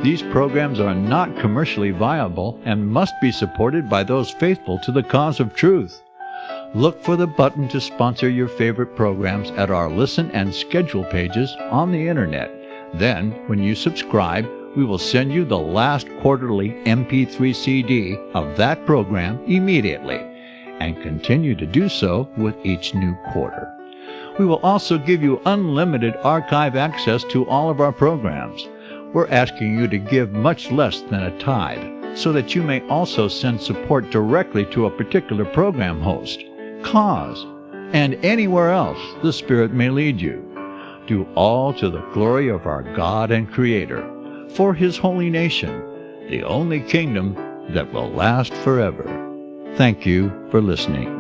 These programs are not commercially viable and must be supported by those faithful to the cause of truth. Look for the button to sponsor your favorite programs at our listen and schedule pages on the internet. Then, when you subscribe, we will send you the last quarterly MP3 CD of that program immediately, and continue to do so with each new quarter. We will also give you unlimited archive access to all of our programs. We're asking you to give much less than a tithe, so that you may also send support directly to a particular program host, cause, and anywhere else the Spirit may lead you. Do all to the glory of our God and Creator, for His holy nation, the only kingdom that will last forever. Thank you for listening.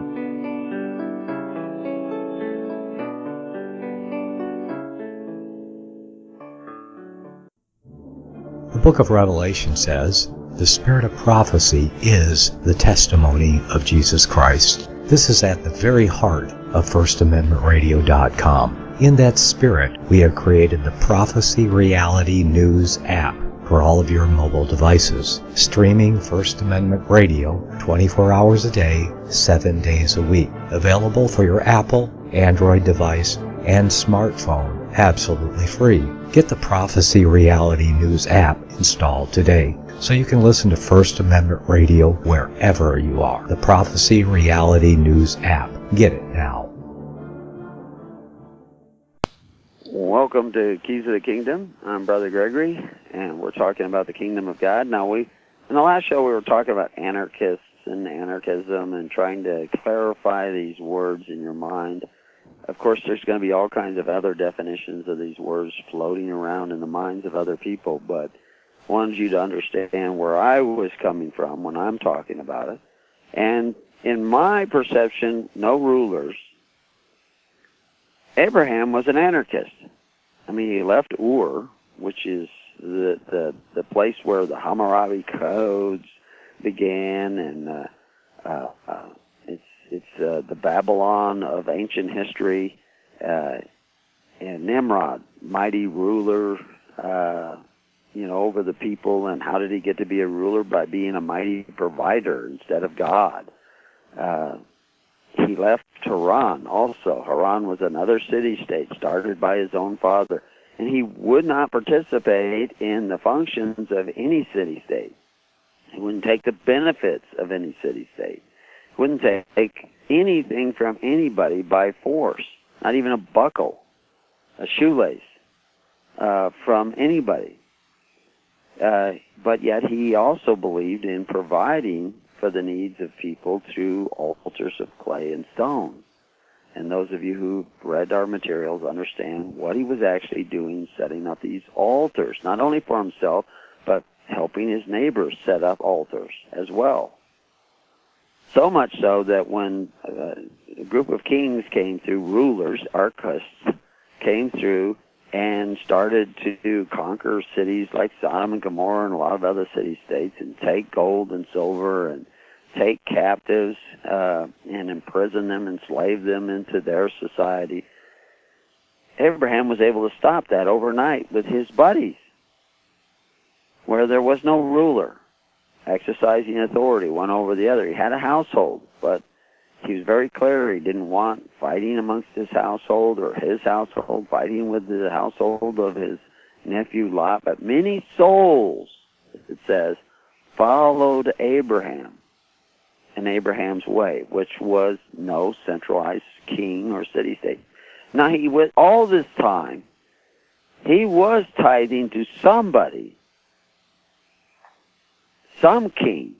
The book of Revelation says, the spirit of prophecy is the testimony of Jesus Christ. This is at the very heart of FirstAmendmentRadio.com. In that spirit, we have created the Prophecy Reality News app for all of your mobile devices, streaming First Amendment Radio 24 hours a day, 7 days a week. Available for your Apple, Android device, and smartphone, absolutely free. Get the Prophecy Reality News app installed today, so you can listen to First Amendment Radio wherever you are. The Prophecy Reality News app. Get it now. Welcome to Keys of the Kingdom. I'm Brother Gregory, and we're talking about the Kingdom of God. Now, in the last show, we were talking about anarchists and anarchism and trying to clarify these words in your mind. Of course, there's going to be all kinds of other definitions of these words floating around in the minds of other people, but I wanted you to understand where I was coming from when I'm talking about it. And in my perception, no rulers Abraham was an anarchist. I mean, he left Ur, which is the place where the Hammurabi codes began, and it's the Babylon of ancient history. And Nimrod, mighty ruler, over the people. And how did he get to be a ruler? By being a mighty provider instead of God. He left Haran also. Haran was another city-state started by his own father. And he would not participate in the functions of any city-state. He wouldn't take the benefits of any city-state. He wouldn't take anything from anybody by force, not even a buckle, a shoelace, from anybody. But yet he also believed in providing for the needs of people through altars of clay and stone. And those of you who've read our materials understand what he was actually doing, setting up these altars, not only for himself, but helping his neighbors set up altars as well. So much so that when a group of kings came through, rulers, archists, came through and started to conquer cities like Sodom and Gomorrah and a lot of other city-states and take gold and silver and take captives and imprison them, enslave them into their society. Abraham was able to stop that overnight with his buddies, where there was no ruler exercising authority one over the other. He had a household, but he was very clear he didn't want fighting amongst his household or his household fighting with the household of his nephew Lot. But many souls, it says, followed Abraham and Abraham's way, which was no centralized king or city-state. Now, he was, all this time, he was tithing to somebody, some king,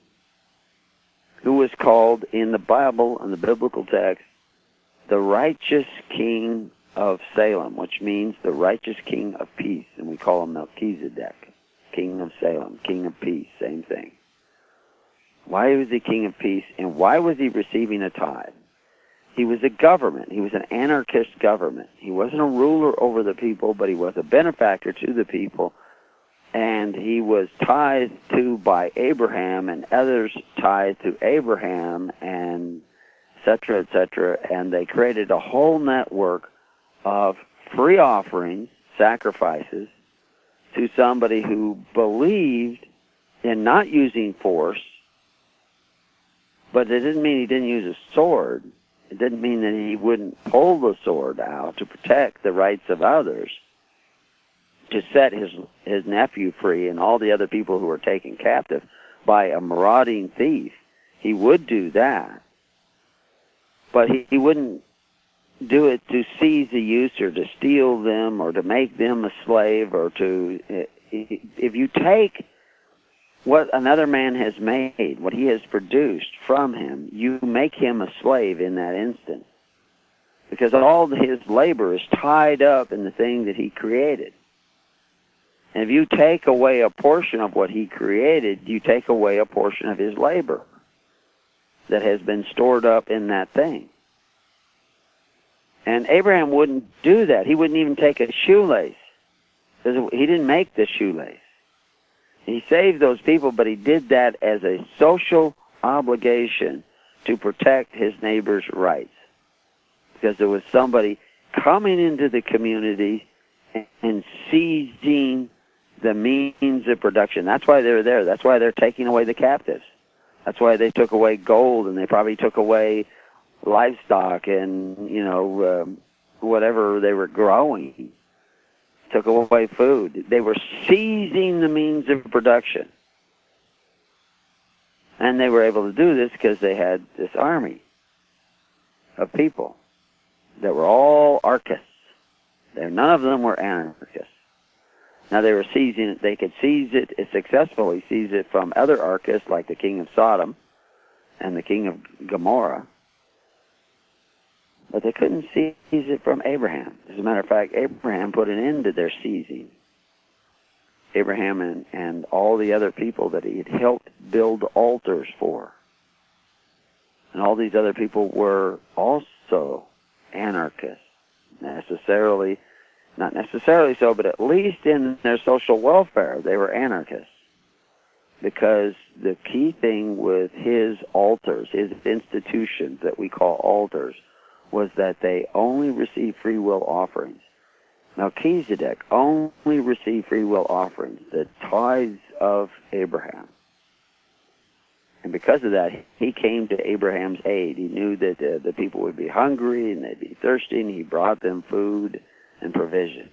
who was called in the Bible, in the biblical text, the righteous king of Salem, which means the righteous king of peace. And we call him Melchizedek, king of Salem, king of peace, same thing. Why was he king of peace, and why was he receiving a tithe? He was a government. He was an anarchist government. He wasn't a ruler over the people, but he was a benefactor to the people. And he was tithed to by Abraham, and others tithed to Abraham, and et cetera, et cetera. And they created a whole network of free offerings, sacrifices, to somebody who believed in not using force. But it didn't mean he didn't use a sword. It didn't mean that he wouldn't pull the sword out to protect the rights of others, to set his nephew free and all the other people who were taken captive by a marauding thief. He would do that. But he wouldn't do it to seize the youth or to steal them or to make them a slave or to... If you take what another man has made, what he has produced from him, you make him a slave in that instant. Because all his labor is tied up in the thing that he created. And if you take away a portion of what he created, you take away a portion of his labor that has been stored up in that thing. And Abraham wouldn't do that. He wouldn't even take a shoelace, because he didn't make the shoelace. He saved those people, but he did that as a social obligation to protect his neighbor's rights. Because there was somebody coming into the community and seizing the means of production. That's why they're there. That's why they're taking away the captives. That's why they took away gold, and they probably took away livestock and, whatever they were growing. Took away food. They were seizing the means of production. And they were able to do this because they had this army of people that were all archists. None of them were anarchists. Now they were seizing it. They could seize it, successfully seize it from other archists like the king of Sodom and the king of Gomorrah. But they couldn't seize it from Abraham. As a matter of fact, Abraham put an end to their seizing. Abraham and all the other people that he had helped build altars for. And all these other people were also anarchists. not necessarily so, but at least in their social welfare, they were anarchists. Because the key thing with his altars, his institutions that we call altars, was that they only received free will offerings. Melchizedek only received free will offerings, the tithes of Abraham. And because of that, he came to Abraham's aid. He knew that the people would be hungry and they'd be thirsty, and he brought them food and provision.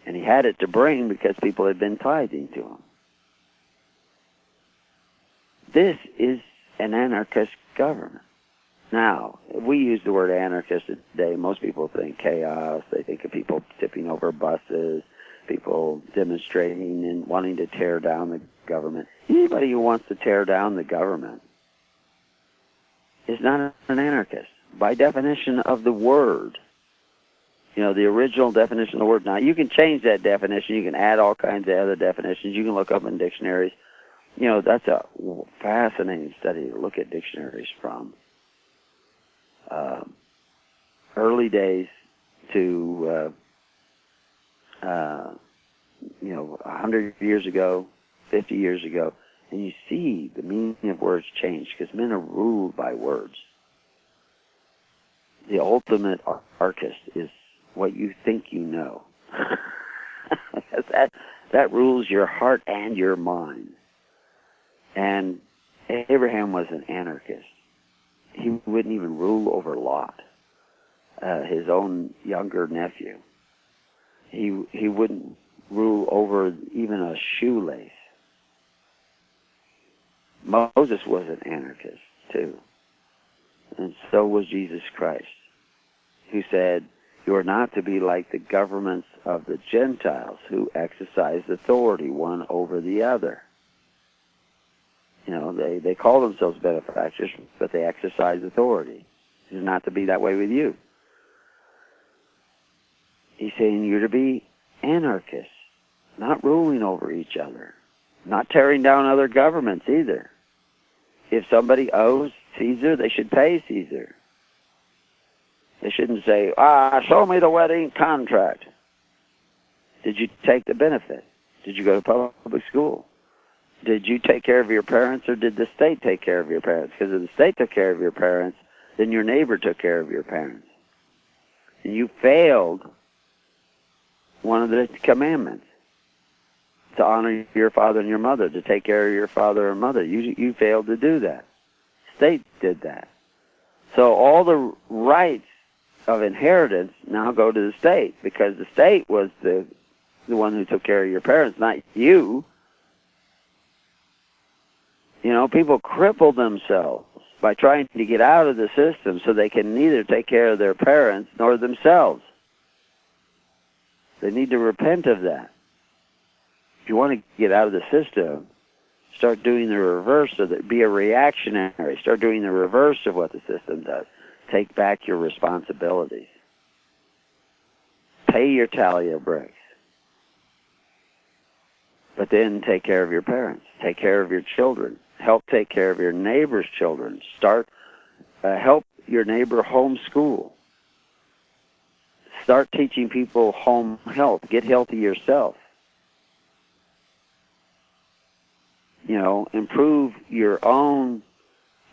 And he had it to bring because people had been tithing to him. This is an anarchist government. Now, if we use the word anarchist today, most people think chaos. They think of people tipping over buses, people demonstrating and wanting to tear down the government. Anybody who wants to tear down the government is not an anarchist, by definition of the word. You know, the original definition of the word. Now, you can change that definition. You can add all kinds of other definitions. You can look up in dictionaries. You know, that's a fascinating study to look at dictionaries from. Early days to, 100 years ago, 50 years ago, and you see the meaning of words change because men are ruled by words. The ultimate anarchist is what you think you know. that rules your heart and your mind. And Abraham was an anarchist. He wouldn't even rule over Lot, his own younger nephew. He wouldn't rule over even a shoelace. Moses was an anarchist, too. And so was Jesus Christ, who said, "You are not to be like the governments of the Gentiles who exercise authority one over the other." You know, they call themselves benefactors, but they exercise authority. It's not to be that way with you. He's saying you're to be anarchists, not ruling over each other, not tearing down other governments either. If somebody owes Caesar, they should pay Caesar. They shouldn't say, show me the wedding contract. Did you take the benefit? Did you go to public school? Did you take care of your parents, or did the state take care of your parents? Because if the state took care of your parents, then your neighbor took care of your parents. And you failed one of the commandments, to honor your father and your mother, to take care of your father and mother. You failed to do that. State did that. So all the rights of inheritance now go to the state, because the state was the one who took care of your parents, not you. You know, people cripple themselves by trying to get out of the system so they can neither take care of their parents nor themselves. They need to repent of that. If you want to get out of the system, start doing the reverse of it. Be a reactionary. Start doing the reverse of what the system does. Take back your responsibilities. Pay your tally of bricks. But then take care of your parents. Take care of your children. Help take care of your neighbor's children. Help your neighbor homeschool. Start teaching people home health. Get healthy yourself. You know, improve your own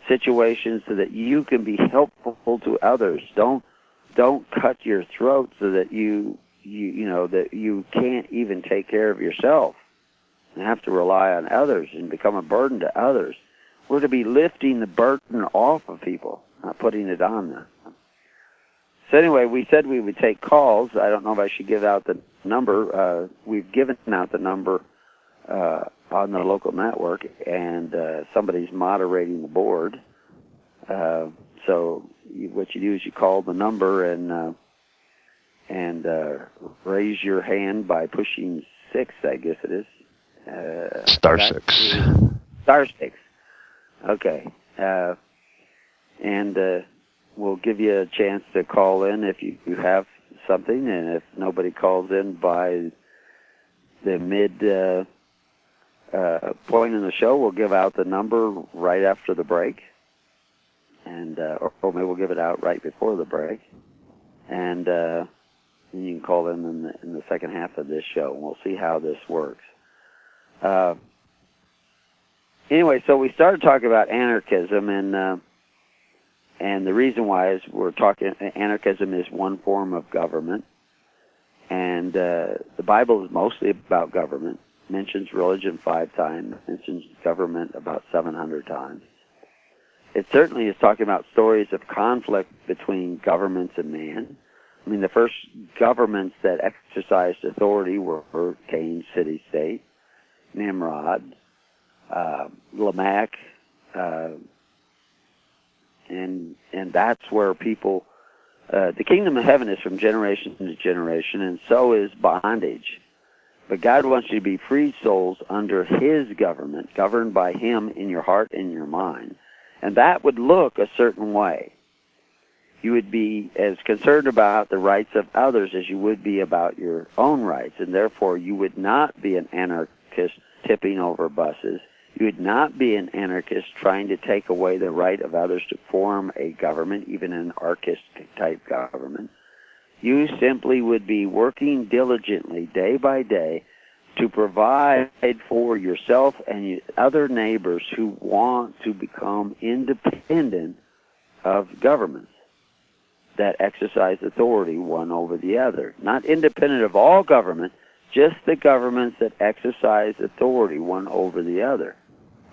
situation so that you can be helpful to others. Don't cut your throat so that you can't even take care of yourself and have to rely on others and become a burden to others. We're to be lifting the burden off of people, not putting it on them. So anyway, we said we would take calls. I don't know if I should give out the number. We've given out the number on the local network, and somebody's moderating the board. So what you do is you call the number and raise your hand by pushing 6, I guess it is. Star 6. Star 6. Okay. And we'll give you a chance to call in if you have something, and if nobody calls in by the mid point in the show, we'll give out the number right after the break, and or maybe we'll give it out right before the break. and you can call them in the second half of this show, and we'll see how this works. Anyway, so we started talking about anarchism, and the reason why is we're talking anarchism is one form of government, and the Bible is mostly about government. It mentions religion 5 times, mentions government about 700 times. It certainly is talking about stories of conflict between governments and man. I mean, the first governments that exercised authority were Cain's city-state, Nimrod, Lamech, and that's where people, the kingdom of heaven is from generation to generation, and so is bondage. But God wants you to be free souls under His government, governed by Him in your heart and your mind. And that would look a certain way. You would be as concerned about the rights of others as you would be about your own rights, and therefore you would not be an anarchist tipping over buses. You would not be an anarchist trying to take away the right of others to form a government, even an anarchist-type government. You simply would be working diligently day by day to provide for yourself and other neighbors who want to become independent of governments that exercise authority one over the other. Not independent of all government, just the governments that exercise authority one over the other.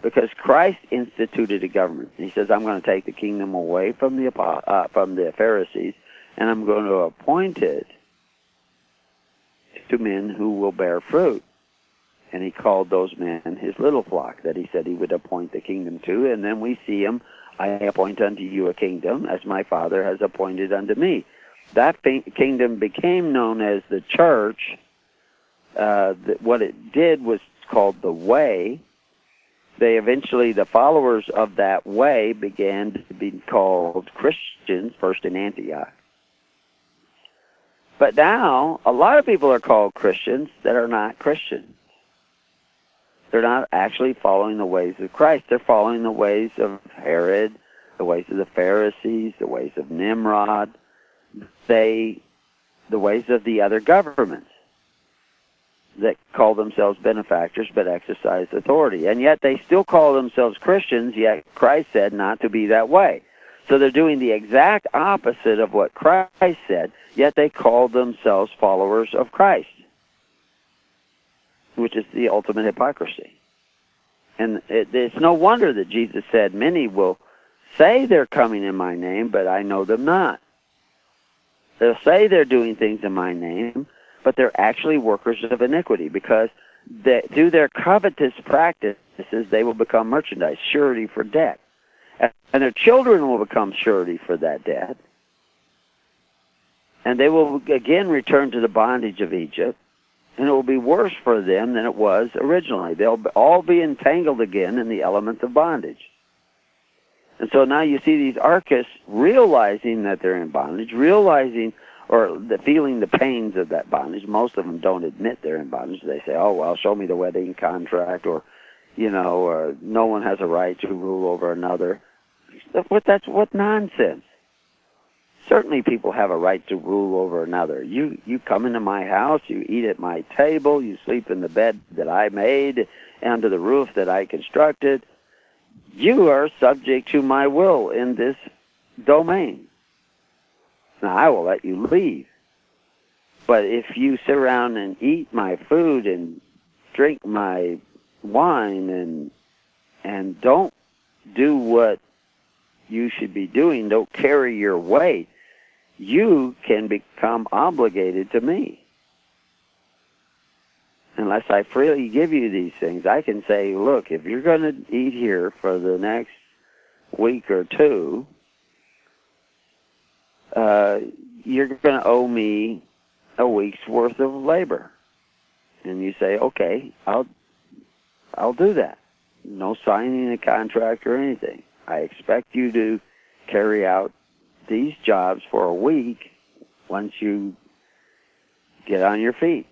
Because Christ instituted a government. He says, I'm going to take the kingdom away from the Pharisees, and I'm going to appoint it to men who will bear fruit. And he called those men his little flock that he said he would appoint the kingdom to. And then we see him, I appoint unto you a kingdom, as my Father has appointed unto me. That kingdom became known as the church. What it did was called the way. The followers of that way began to be called Christians, first in Antioch. But now, a lot of people are called Christians that are not Christians. They're not actually following the ways of Christ. They're following the ways of Herod, the ways of the Pharisees, the ways of Nimrod, the ways of the other governments that call themselves benefactors but exercise authority. And yet they still call themselves Christians, yet Christ said not to be that way. So they're doing the exact opposite of what Christ said, yet they call themselves followers of Christ, which is the ultimate hypocrisy. And it's no wonder that Jesus said, many will say they're coming in my name, but I know them not. They'll say they're doing things in my name, but they're actually workers of iniquity, because through their covetous practices, they will become merchandise, surety for debt. And their children will become surety for that debt. And they will again return to the bondage of Egypt. And it will be worse for them than it was originally. They'll all be entangled again in the elements of bondage. And so now you see these anarchists realizing that they're in bondage, realizing or feeling the pains of that bondage. Most of them don't admit they're in bondage. They say, oh, well, show me the wedding contract, or, or no one has a right to rule over another. What nonsense. Certainly people have a right to rule over another. You come into my house, you eat at my table, you sleep in the bed that I made, under the roof that I constructed. You are subject to my will in this domain. Now, I will let you leave. But if you sit around and eat my food and drink my wine and don't do what you should be doing, don't carry your weight, you can become obligated to me. Unless I freely give you these things, I can say, look, if you're going to eat here for the next week or two, you're going to owe me a week's worth of labor. And you say, okay, I'll do that. No signing a contract or anything. I expect you to carry out these jobs for a week once you get on your feet.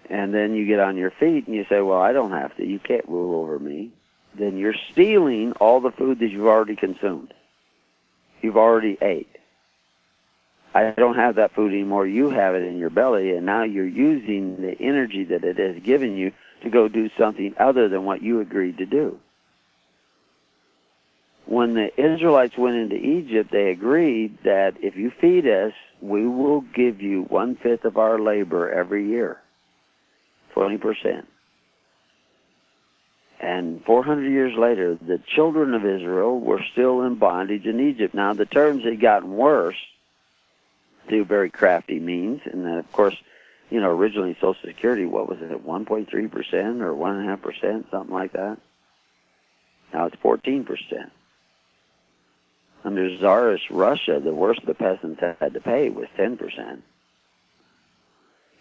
And then you get on your feet and you say, well, I don't have to. You can't rule over me. Then you're stealing all the food that you've already consumed. You've already ate. I don't have that food anymore. You have it in your belly, and now you're using the energy that it has given you to go do something other than what you agreed to do. When the Israelites went into Egypt, they agreed that if you feed us, we will give you 1/5 of our labor every year, 20%. And 400 years later, the children of Israel were still in bondage in Egypt. Now, the terms had gotten worse through very crafty means. And then, of course, originally Social Security, what was it, 1.3% or 1.5%, something like that? Now it's 14%. Under Tsarist Russia, the worst the peasants had to pay was 10%.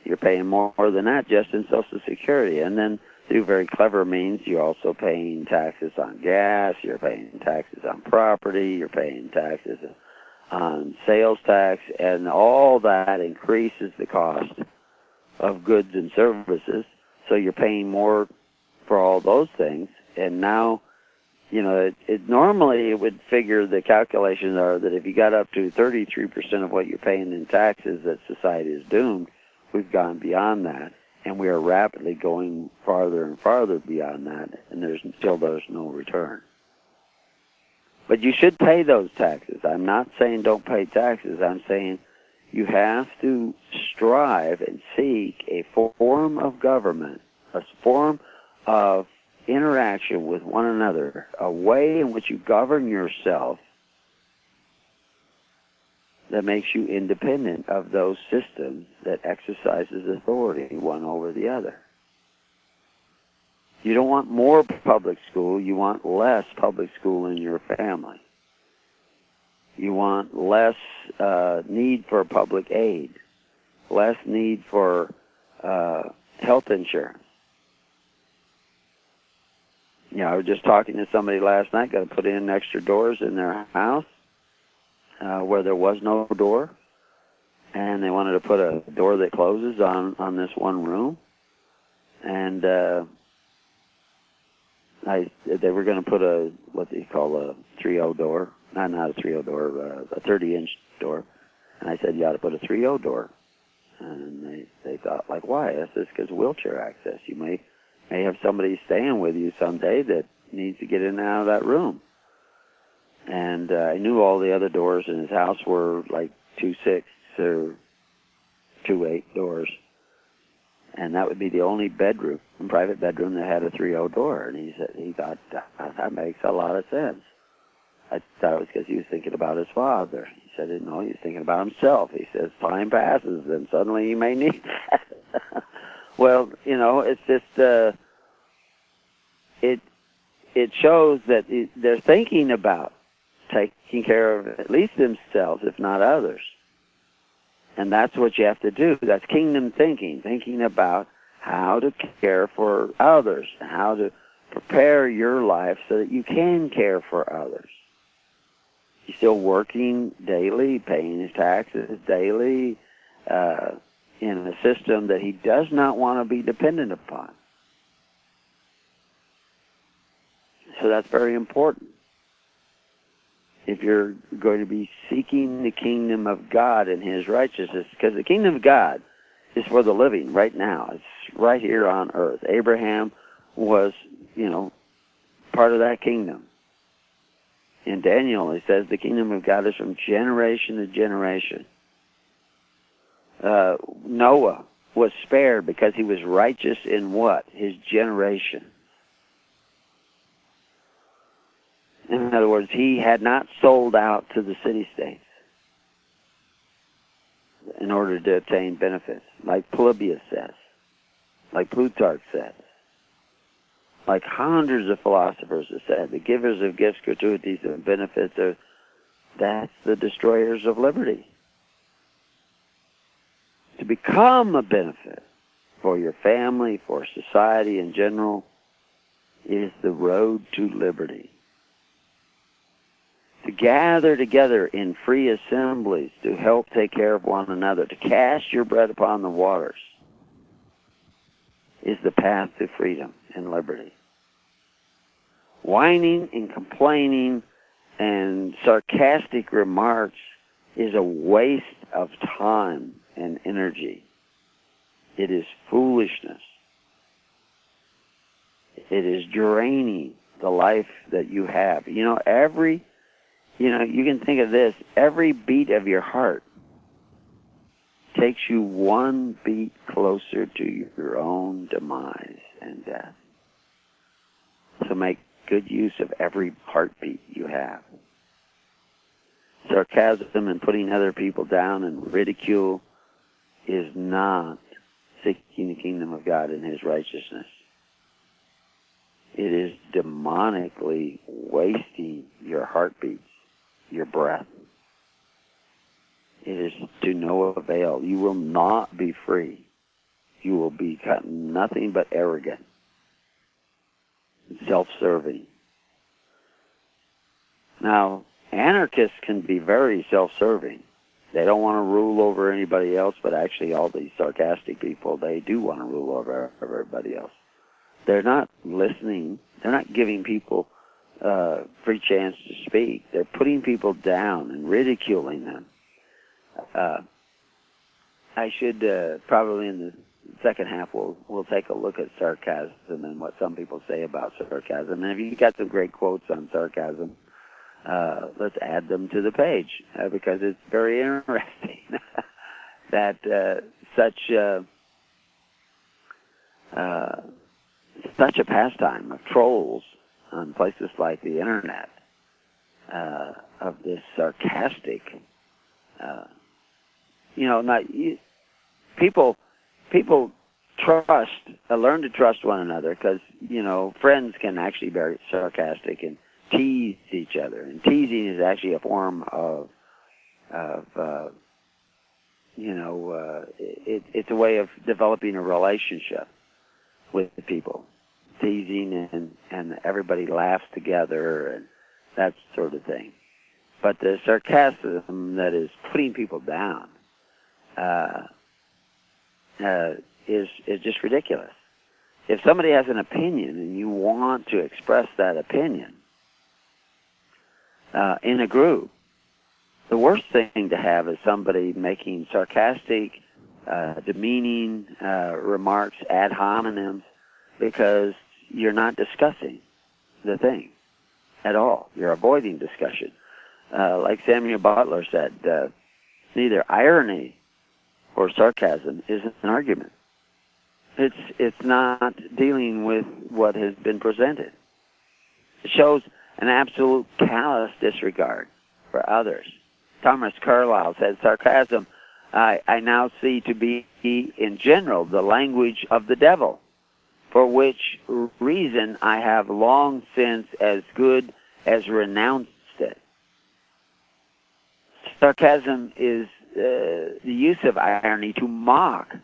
You're paying more than that just in Social Security. And then through very clever means, you're also paying taxes on gas, you're paying taxes on property, you're paying taxes on sales tax, and all that increases the cost of goods and services. So you're paying more for all those things. And now, normally it would figure, the calculations are that if you got up to 33% of what you're paying in taxes, that society is doomed. We've gone beyond that, and we are rapidly going farther and farther beyond that, and there's no return. But you should pay those taxes. I'm not saying don't pay taxes. I'm saying you have to strive and seek a form of government, a form of interaction with one another, a way in which you govern yourself that makes you independent of those systems that exercises authority one over the other. You don't want more public school, you want less public school in your family. You want less need for public aid, less need for health insurance. I was just talking to somebody last night, got to put in extra doors in their house where there was no door, and they wanted to put a door that closes on this one room, and they were going to put what they call a 3.0 door, not a 3.0 door, a 30-inch door, and I said, you ought to put a 3.0 door, and they thought, like, why? I said, it's because of wheelchair access. You may have somebody staying with you someday that needs to get in and out of that room. And I knew all the other doors in his house were like 2.6 or 2.8 doors. And that would be the only private bedroom that had a 3.0 door. And he thought, that makes a lot of sense. I thought it was because he was thinking about his father. He said, no, he was thinking about himself. He says, time passes, and suddenly you may need that. Well, it's just, it shows that they're thinking about taking care of at least themselves, if not others. And that's what you have to do. That's kingdom thinking about how to care for others, how to prepare your life so that you can care for others. He's still working daily, paying his taxes daily, in a system that he does not want to be dependent upon. So that's very important. If you're going to be seeking the kingdom of God and his righteousness, because the kingdom of God is for the living right now. It's right here on earth. Abraham was, part of that kingdom. In Daniel, it says the kingdom of God is from generation to generation. Noah was spared because he was righteous in what? His generation. In other words, he had not sold out to the city-states in order to obtain benefits, like Polybius says, like Plutarch says, like hundreds of philosophers have said. The givers of gifts, gratuities, and benefits that's the destroyers of liberty. To become a benefit for your family, for society in general, is the road to liberty. To gather together in free assemblies to help take care of one another, to cast your bread upon the waters, is the path to freedom and liberty. Whining and complaining and sarcastic remarks is a waste of time and energy. It is foolishness. It is draining the life that you have. You know, you can think of this, every beat of your heart takes you one beat closer to your own demise and death. So make good use of every heartbeat you have. Sarcasm and putting other people down and ridicule is not seeking the kingdom of God and His righteousness. It is demonically wasting your heartbeats, your breath. It is to no avail. You will not be free. You will become nothing but arrogant, self-serving. Now, anarchists can be very self-serving. They don't want to rule over anybody else, but actually all these sarcastic people, they do want to rule over everybody else. They're not listening. They're not giving people free chance to speak. They're putting people down and ridiculing them. I should probably in the second half we'll take a look at sarcasm and what some people say about sarcasm. And if you've got some great quotes on sarcasm, let's add them to the page because it's very interesting that such a pastime of trolls on places like the internet, of this sarcastic, people trust, learn to trust one another because, friends can actually be very sarcastic and tease each other. And teasing is actually a form of it's a way of developing a relationship with the people. Teasing and everybody laughs together and that sort of thing. But the sarcasm that is putting people down is just ridiculous. If somebody has an opinion and you want to express that opinion in a group, the worst thing to have is somebody making sarcastic, demeaning remarks ad hominem because you're not discussing the thing at all. You're avoiding discussion. Like Samuel Butler said, neither irony or sarcasm is an argument. It's not dealing with what has been presented. It shows an absolute callous disregard for others. Thomas Carlyle said, sarcasm I now see to be, in general, the language of the devil, for which reason I have long since as good as renounced it. Sarcasm is the use of irony to mock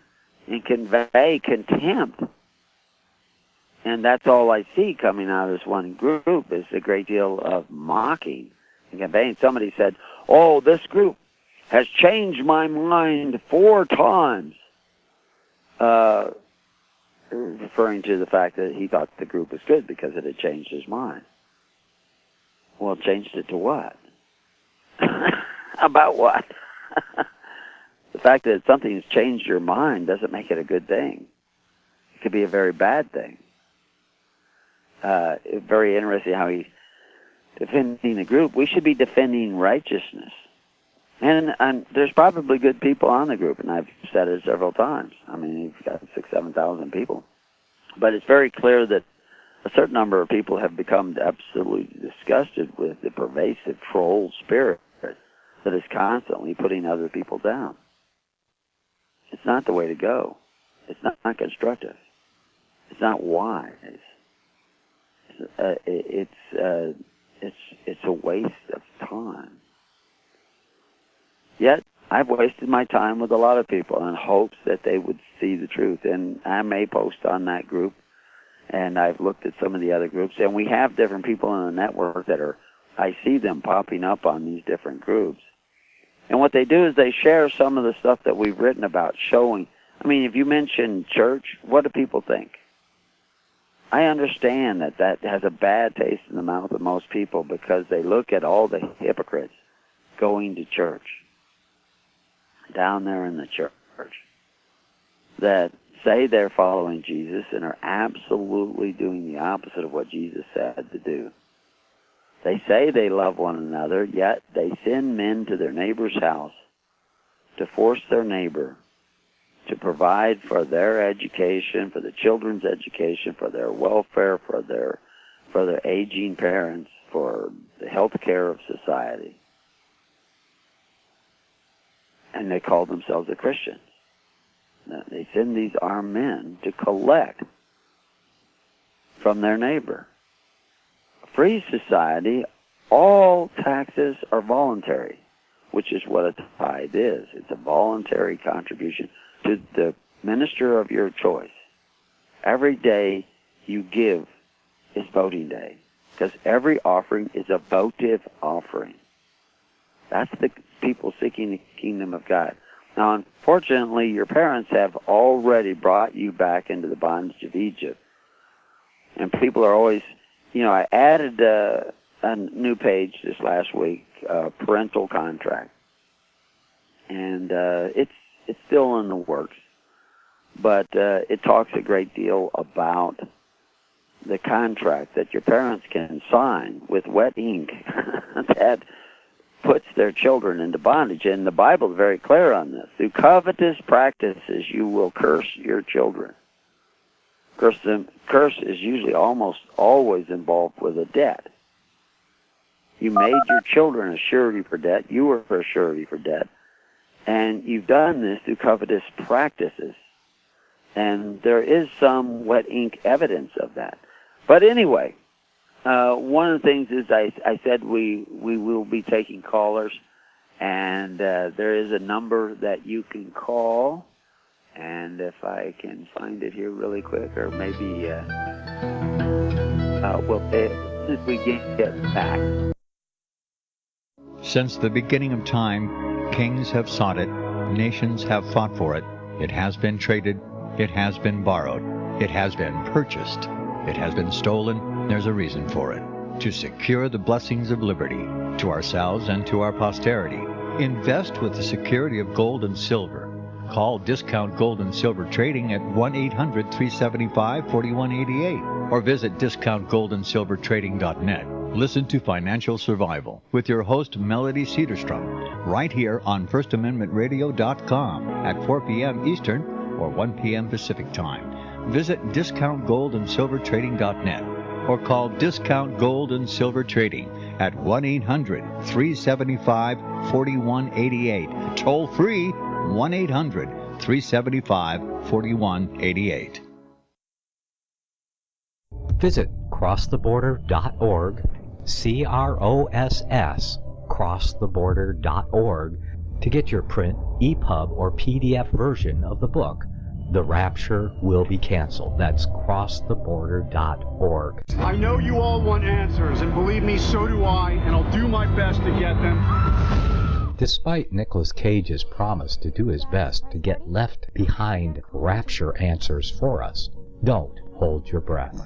and convey contempt. And that's all I see coming out of this one group is a great deal of mocking and conveying. Somebody said, oh, this group has changed my mind 4 times. Referring to the fact that he thought the group was good because it had changed his mind. Well, changed it to what? About what? The fact that something's changed your mind doesn't make it a good thing. It could be a very bad thing. Very interesting how he's defending the group. We should be defending righteousness. And there's probably good people on the group, and I've said it several times. I mean, you've got 7,000 people. But it's very clear that a certain number of people have become absolutely disgusted with the pervasive troll spirit that is constantly putting other people down. It's not the way to go. It's not constructive. It's not wise. It's a waste of time. Yet, I've wasted my time with a lot of people in hopes that they would see the truth. And I may post on that group, and I've looked at some of the other groups, and we have different people in the network that I see them popping up on these different groups. And what they do is they share some of the stuff that we've written about, showing. I mean, if you mention church, what do people think? I understand that has a bad taste in the mouth of most people because they look at all the hypocrites going to church. down there in the church that say they're following Jesus and are absolutely doing the opposite of what Jesus said to do. They say they love one another, yet they send men to their neighbor's house to force their neighbor to provide for their education, for the children's education, for their welfare, for their aging parents, for the health care of society. And they call themselves a Christian. Now, they send these armed men to collect from their neighbor. A free society, all taxes are voluntary, which is what a tithe is. It's a voluntary contribution to the minister of your choice. Every day you give is voting day, because every offering is a votive offering. That's the people seeking the kingdom of God. Now, unfortunately, your parents have already brought you back into the bondage of Egypt. And people are always, I added a new page this last week, parental contract. And it's still in the works. But it talks a great deal about the contract that your parents can sign with wet ink that puts their children into bondage. And the Bible is very clear on this. Through covetous practices, you will curse your children. Curse is usually almost always involved with a debt. You made your children a surety for debt. You were a surety for debt. And you've done this through covetous practices. And there is some wet ink evidence of that. But anyway, one of the things is I said we will be taking callers, and there is a number that you can call, and if I can find it here really quick, or maybe we'll pay it as we get back. Since the beginning of time, kings have sought it, nations have fought for it. It has been traded, it has been borrowed, it has been purchased, it has been stolen. There's a reason for it. To secure the blessings of liberty to ourselves and to our posterity. Invest with the security of gold and silver. Call Discount Gold and Silver Trading at 1-800-375-4188 or visit discountgoldandsilvertrading.net. Listen to Financial Survival with your host Melody Cedarstrom right here on FirstAmendmentRadio.com at 4 p.m. Eastern or 1 p.m. Pacific Time. Visit discountgoldandsilvertrading.net or call Discount Gold and Silver Trading at 1-800-375-4188. Toll free, 1-800-375-4188. Visit crosstheborder.org, crosstheborder.org, to get your print, EPUB, or PDF version of the book, The Rapture Will Be Canceled. That's crosstheborder.org. I know you all want answers, and believe me, so do I, and I'll do my best to get them. Despite Nicolas Cage's promise to do his best to get left behind rapture answers for us, don't hold your breath.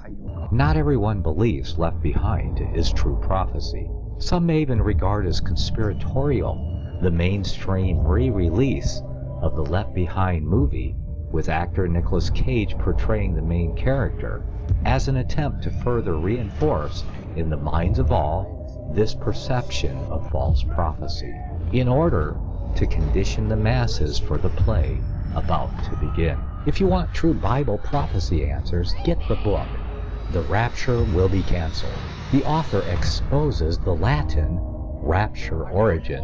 Not everyone believes Left Behind is true prophecy. Some may even regard as conspiratorial the mainstream re-release of the Left Behind movie with actor Nicolas Cage portraying the main character as an attempt to further reinforce in the minds of all this perception of false prophecy in order to condition the masses for the play about to begin. If you want true Bible prophecy answers, get the book, The Rapture Will Be Canceled. The author exposes the Latin rapture origin,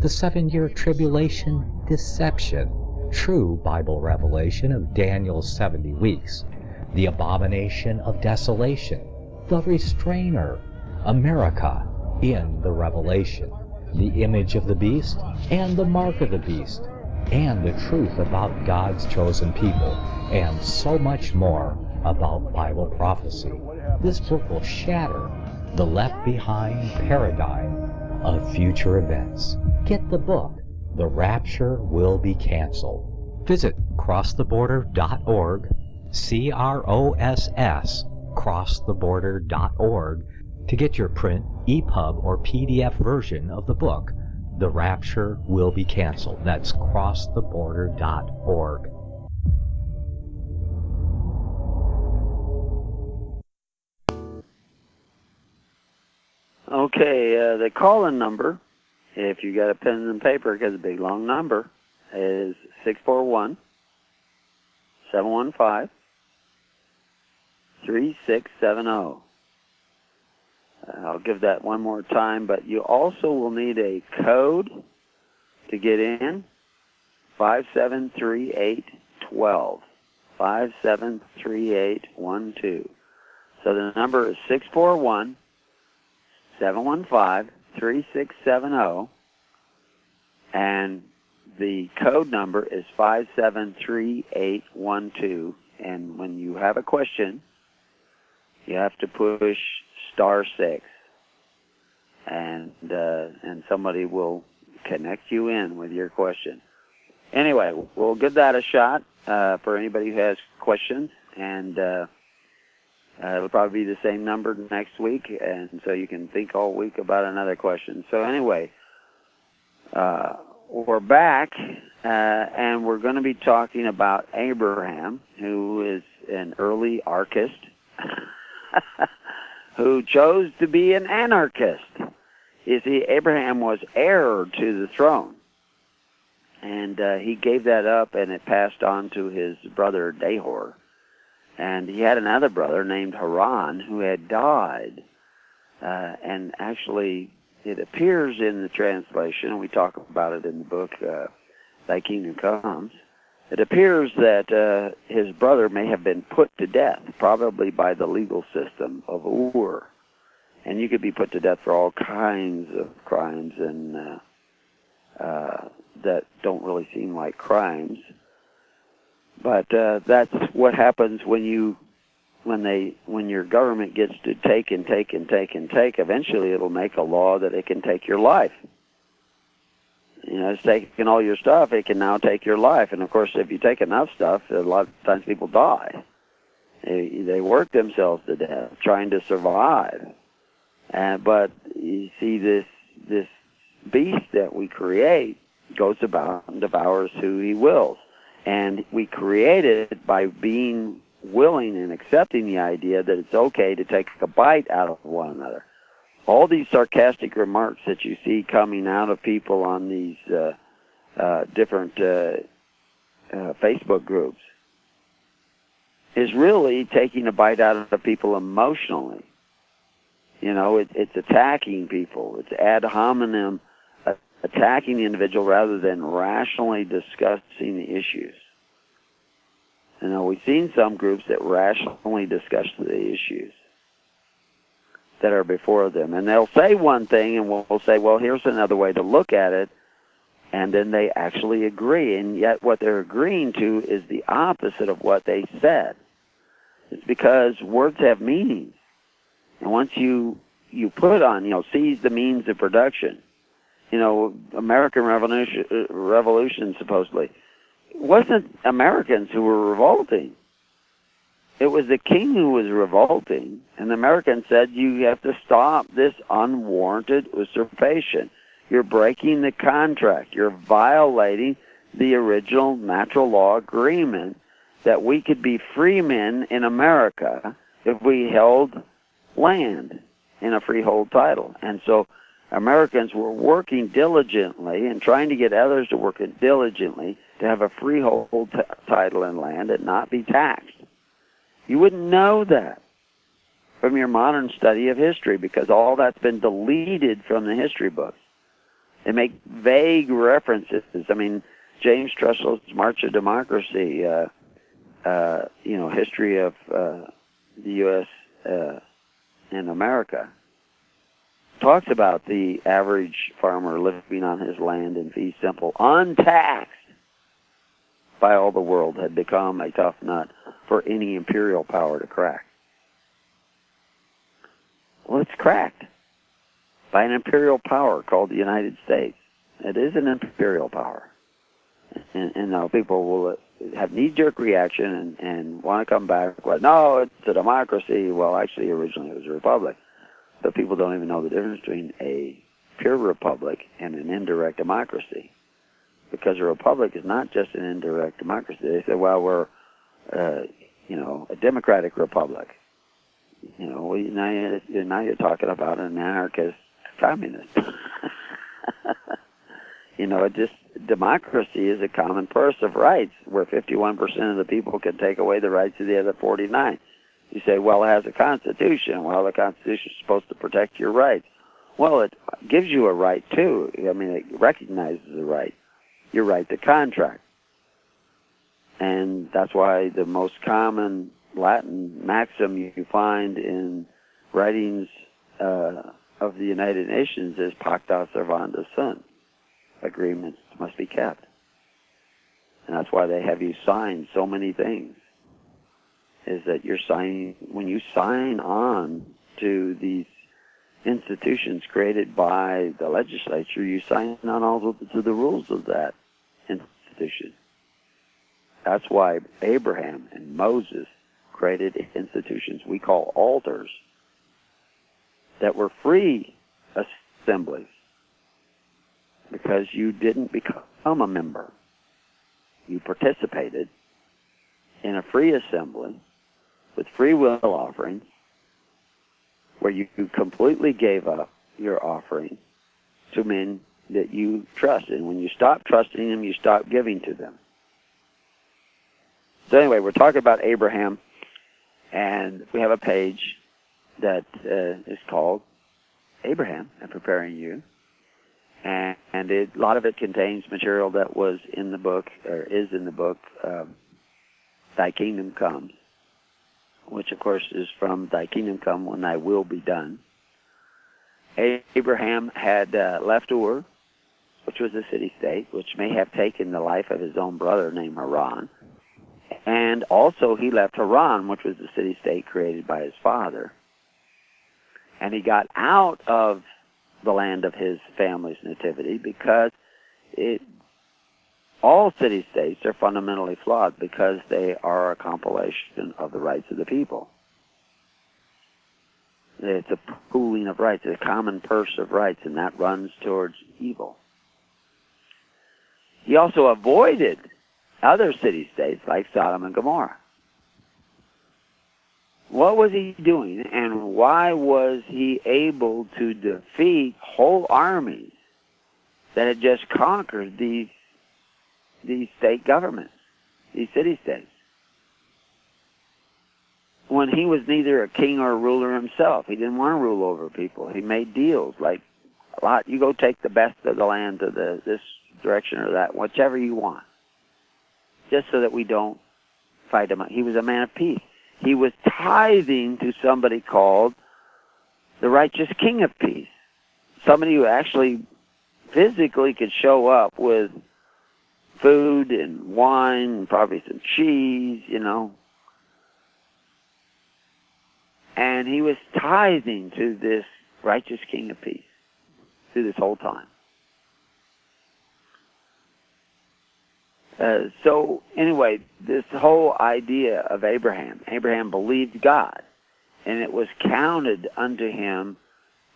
the 7-year tribulation deception, true Bible revelation of Daniel's 70 weeks, the abomination of desolation, the restrainer, America in the Revelation, the image of the beast and the mark of the beast, and the truth about God's chosen people, and so much more about Bible prophecy. This book will shatter the Left Behind paradigm of future events. Get the book, The Rapture Will Be Canceled. Visit crosstheborder.org, crosstheborder.org, to get your print, EPUB, or PDF version of the book, the rapture will be canceled. That's crosstheborder.org. Okay, the call-in number, if you got a pen and paper, because it's a big, long number, is 641-715-3670. I'll give that one more time, but you also will need a code to get in, 573812, 573812. So the number is 641-715-3670, and the code number is 573812. And when you have a question, you have to push *6, and somebody will connect you in with your question. Anyway, we'll give that a shot for anybody who has questions, and it'll probably be the same number next week, and so you can think all week about another question. So anyway, we're back, and we're going to be talking about Abraham, who is an early archist, who chose to be an anarchist. You see, Abraham was heir to the throne, and he gave that up, and it passed on to his brother Nahor. And he had another brother named Haran who had died. And actually, it appears in the translation, and we talk about it in the book, Thy Kingdom Comes, it appears that his brother may have been put to death, probably by the legal system of Ur. And you could be put to death for all kinds of crimes and that don't really seem like crimes. But that's what happens when your government gets to take and take and take and take. Eventually, it'll make a law that it can take your life. You know, it's taking all your stuff. It can now take your life. And of course, if you take enough stuff, a lot of times people die. They work themselves to death trying to survive. But you see, this beast that we create goes about and devours who he wills. And we create it by being willing and accepting the idea that it's okay to take a bite out of one another. All these sarcastic remarks that you see coming out of people on these different Facebook groups is really taking a bite out of people emotionally. You know, it's attacking people. It's ad hominem, attacking the individual rather than rationally discussing the issues. You know, we've seen some groups that rationally discuss the issues that are before them. And they'll say one thing, and we'll say, well, here's another way to look at it, and then they actually agree. And yet what they're agreeing to is the opposite of what they said. It's because words have meanings. And once you put on, seize the means of production, American Revolution supposedly, it wasn't Americans who were revolting. It was the king who was revolting, and the Americans said, you have to stop this unwarranted usurpation. You're breaking the contract. You're violating the original natural law agreement that we could be free men in America if we held land in a freehold title. And so Americans were working diligently and trying to get others to work diligently to have a freehold title in land and not be taxed. You wouldn't know that from your modern study of history because all that's been deleted from the history books. They make vague references. I mean, James Trustle's March of Democracy, history of the U.S. And America, talks about the average farmer living on his land in fee simple, untaxed by all the world, had become a tough nut for any imperial power to crack. Well, it's cracked by an imperial power called the United States. It is an imperial power. And now people will have knee-jerk reaction and want to come back. Well, no, it's a democracy. Well, actually, originally it was a republic. But people don't even know the difference between a pure republic and an indirect democracy. Because a republic is not just an indirect democracy. They say, well, we're, a democratic republic. Now you're talking about an anarchist communist. Democracy is a common purse of rights, where 51% of the people can take away the rights of the other 49. You say, well, it has a constitution. Well, the constitution is supposed to protect your rights. Well, it gives you a right, too. It recognizes the right, your right to contract. And that's why the most common Latin maxim you find in writings of the United Nations is pacta servanda sunt. Agreements must be kept. And that's why they have you sign so many things, is that when you sign on to these institutions created by the legislature, you sign on all to the rules of that institution. That's why Abraham and Moses created institutions we call altars that were free assemblies, because you didn't become a member. You participated in a free assembly with free will offerings, where you completely gave up your offering to men that you trust. And when you stop trusting them, you stop giving to them. So anyway, we're talking about Abraham, and we have a page that is called Abraham and Preparing You. And a lot of it contains material that was in the book, or is in the book, Thy Kingdom Comes, which, of course, is from Thy Kingdom Come When Thy Will Be Done. Abraham had left Ur, which was a city-state, which may have taken the life of his own brother named Haran. And also he left Haran, which was the city-state created by his father. And he got out of the land of his family's nativity, because all city-states are fundamentally flawed, because they are a compilation of the rights of the people. It's a pooling of rights, a common purse of rights, and that runs towards evil. He also avoided other city-states like Sodom and Gomorrah. What was he doing, and why was he able to defeat whole armies that had just conquered these state governments, these city-states, when he was neither a king or a ruler himself? He didn't want to rule over people. He made deals like, you go take the best of the land to this direction or that, whichever you want, just so that we don't fight him. He was a man of peace. He was tithing to somebody called the righteous King of Peace, somebody who actually physically could show up with food and wine and probably some cheese, And he was tithing to this righteous King of Peace through this whole time. So anyway, this whole idea of Abraham believed God, and it was counted unto him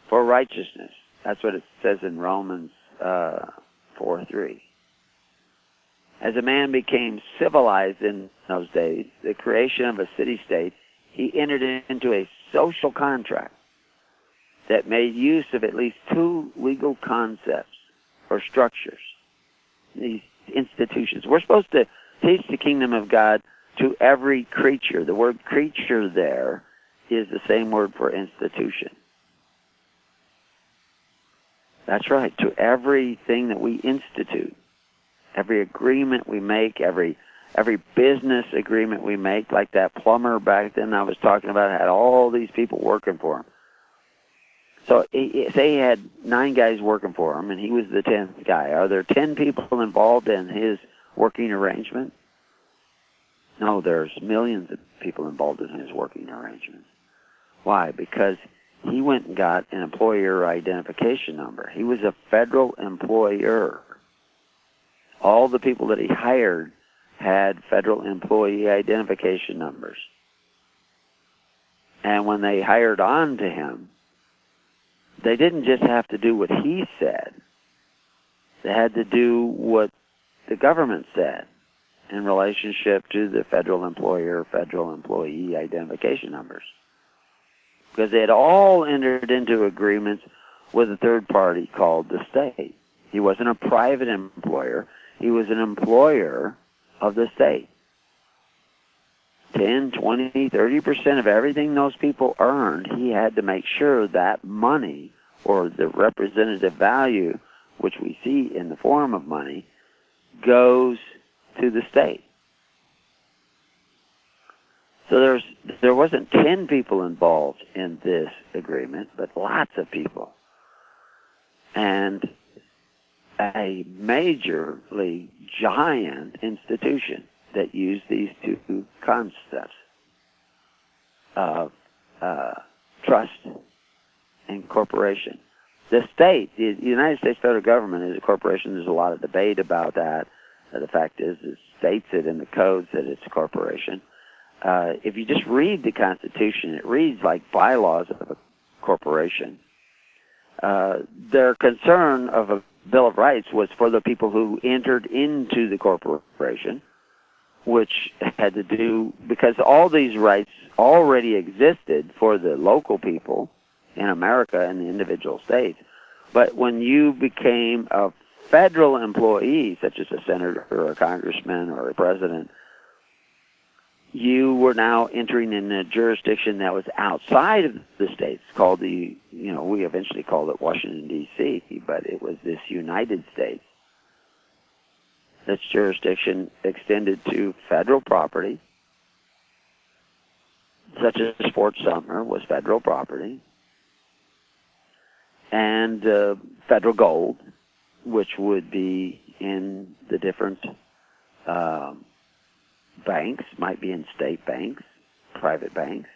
for righteousness. That's what it says in Romans 4:3. As a man became civilized in those days, the creation of a city-state, he entered into a social contract that made use of at least two legal concepts or structures, these institutions. We're supposed to teach the kingdom of God to every creature. The word creature there is the same word for institution. That's right, to everything that we institute, every agreement we make, every business agreement we make, like that plumber back then I was talking about had all these people working for him. So say he had 9 guys working for him, and he was the 10th guy. Are there 10 people involved in his working arrangement? No, there's millions of people involved in his working arrangement. Why? Because he went and got an employer identification number. He was a federal employer. All the people that he hired had federal employee identification numbers. And when they hired on to him, they didn't just have to do what he said. They had to do what the government said in relationship to the federal employer, federal employee identification numbers. Because they had all entered into agreements with a third party called the state. He wasn't a private employer. He was an employer of the state. 10, 20, 30% of everything those people earned, he had to make sure that money, or the representative value, which we see in the form of money, goes to the state. So there wasn't 10 people involved in this agreement, but lots of people. And a majorly giant institution that used these two concepts of trust and corporation. The state, the United States federal government is a corporation. There's a lot of debate about that. The fact is, it states it in the codes that it's a corporation. If you just read the Constitution, it reads like bylaws of a corporation. Their concern of a Bill of Rights was for the people who entered into the corporation, which had to do, because all these rights already existed for the local people in America and the individual states. But when you became a federal employee, such as a senator or a congressman or a president, you were now entering in a jurisdiction that was outside of the states, called we eventually called it Washington, D.C., but it was this United States. This jurisdiction extended to federal property, such as Fort Sumter was federal property, and federal gold, which would be in the different banks, might be in state banks, private banks,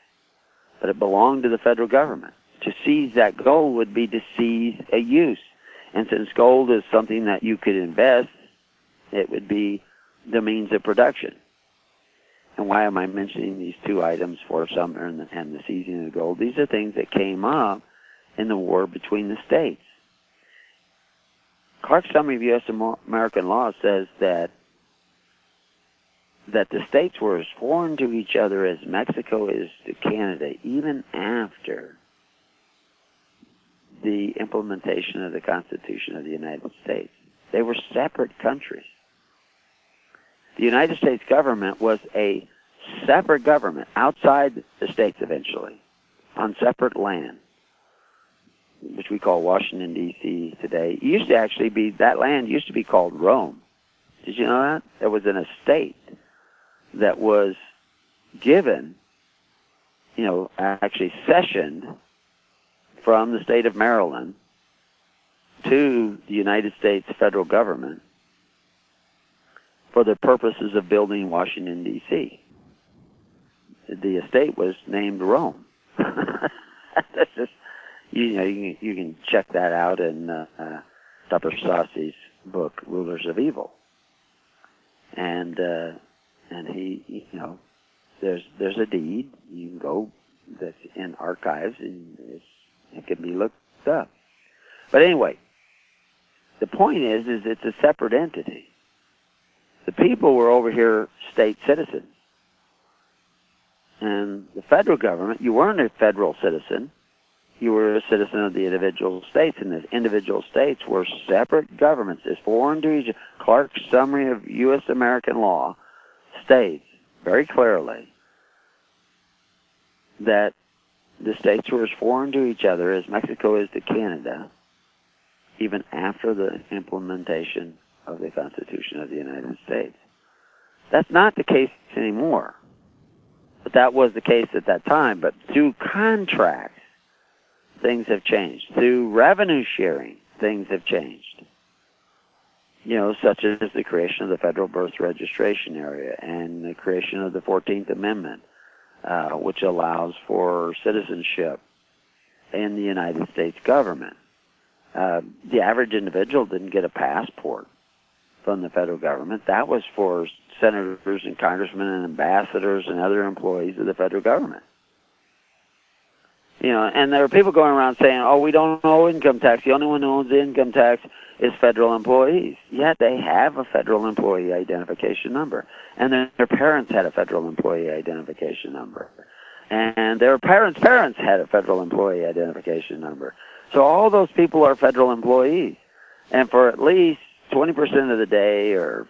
but it belonged to the federal government. To seize that gold would be to seize a use. And since gold is something that you could invest, it would be the means of production. And why am I mentioning these two items, Fort Sumter and the seizing of the gold? These are things that came up in the war between the states. Clark's Summary of U.S. American Law says that the states were as foreign to each other as Mexico is to Canada, even after the implementation of the Constitution of the United States. They were separate countries. The United States government was a separate government outside the states eventually, on separate land, which we call Washington, D.C. today. It used to actually be, that land used to be called Rome. Did you know that? There was an estate that was given, actually cessioned from the state of Maryland to the United States federal government for the purposes of building Washington, D.C. The estate was named Rome. That's just, you can check that out in Dr. Saucy's book, Rulers of Evil. And he, there's a deed. You can go, that's in archives, and it can be looked up. But anyway, the point is it's a separate entity. The people were over here state citizens. And the federal government, you weren't a federal citizen. You were a citizen of the individual states, and the individual states were separate governments, as foreign to each other. Clark's Summary of U.S. American Law states very clearly that the states were as foreign to each other as Mexico is to Canada, even after the implementation of the Constitution of the United States. That's not the case anymore, but that was the case at that time. But through contracts, things have changed. Through revenue sharing, things have changed. Such as the creation of the federal birth registration area and the creation of the 14th Amendment, which allows for citizenship in the United States government. The average individual didn't get a passport from the federal government. That was for senators and congressmen and ambassadors and other employees of the federal government. And there are people going around saying, oh, we don't owe income tax. The only one who owns income tax is federal employees. Yet they have a federal employee identification number. And their parents had a federal employee identification number. And their parents' parents had a federal employee identification number. So all those people are federal employees. And for at least 20% of the day, or,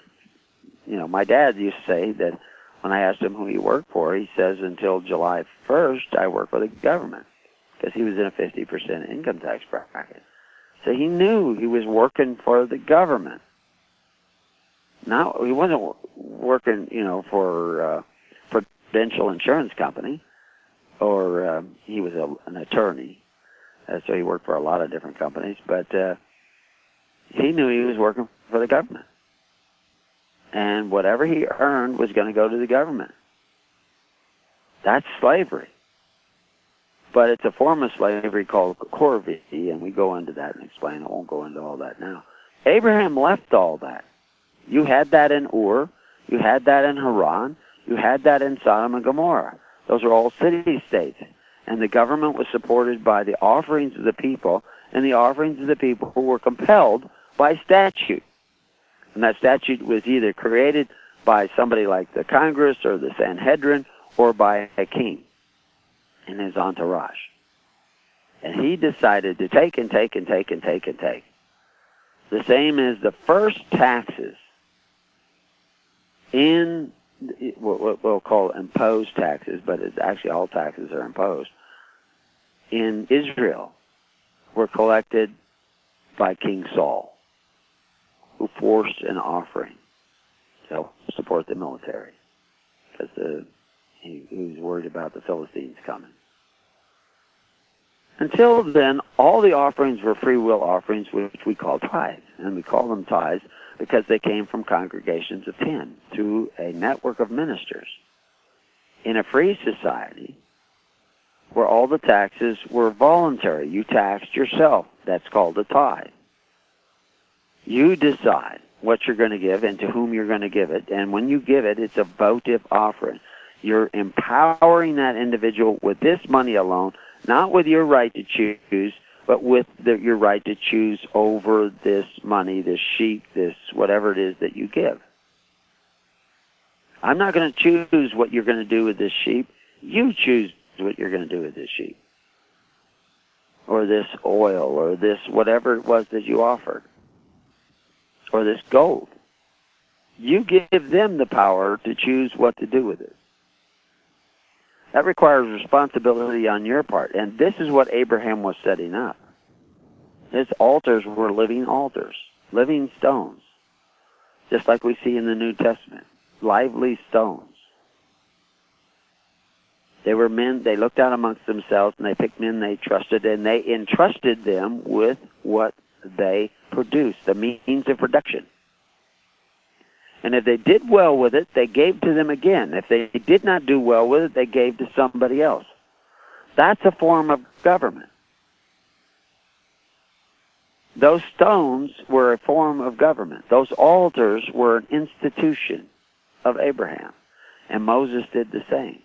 my dad used to say that when I asked him who he worked for, he says, until July 1st, I work for the government, because he was in a 50% income tax bracket. So he knew he was working for the government. Now, he wasn't working, for Prudential Insurance Company, or he was an attorney. So he worked for a lot of different companies, but he knew he was working for the government. And whatever he earned was going to go to the government. That's slavery. But it's a form of slavery called corvée, and we go into that and explain. I won't go into all that now. Abraham left all that. You had that in Ur. You had that in Haran. You had that in Sodom and Gomorrah. Those are all city-states. And the government was supported by the offerings of the people, and the offerings of the people who were compelled by statute. And that statute was either created by somebody like the Congress or the Sanhedrin or by a king and his entourage. And he decided to take and take and take and take and take. The same as the first taxes in what we'll call imposed taxes, but it's actually all taxes are imposed, in Israel were collected by King Saul, who forced an offering to help support the military, because he was worried about the Philistines coming. Until then, all the offerings were free will offerings, which we call tithes. And we call them tithes because they came from congregations of 10 through a network of ministers. In a free society, where all the taxes were voluntary, you taxed yourself. That's called a tithe. You decide what you're going to give and to whom you're going to give it. And when you give it, it's a votive offering. You're empowering that individual with this money alone, not with your right to choose, but with your right to choose over this money, this sheep, this whatever it is that you give. I'm not going to choose what you're going to do with this sheep. You choose what you're going to do with this sheep, or this oil, or this whatever it was that you offered, or this gold. You give them the power to choose what to do with it. That requires responsibility on your part. And this is what Abraham was setting up. His altars were living altars, living stones, just like we see in the New Testament, lively stones. They were men, they looked out amongst themselves, and they picked men they trusted, and they entrusted them with what they produced, the means of production. And if they did well with it, they gave to them again. If they did not do well with it, they gave to somebody else. That's a form of government. Those stones were a form of government. Those altars were an institution of Abraham. And Moses did the same.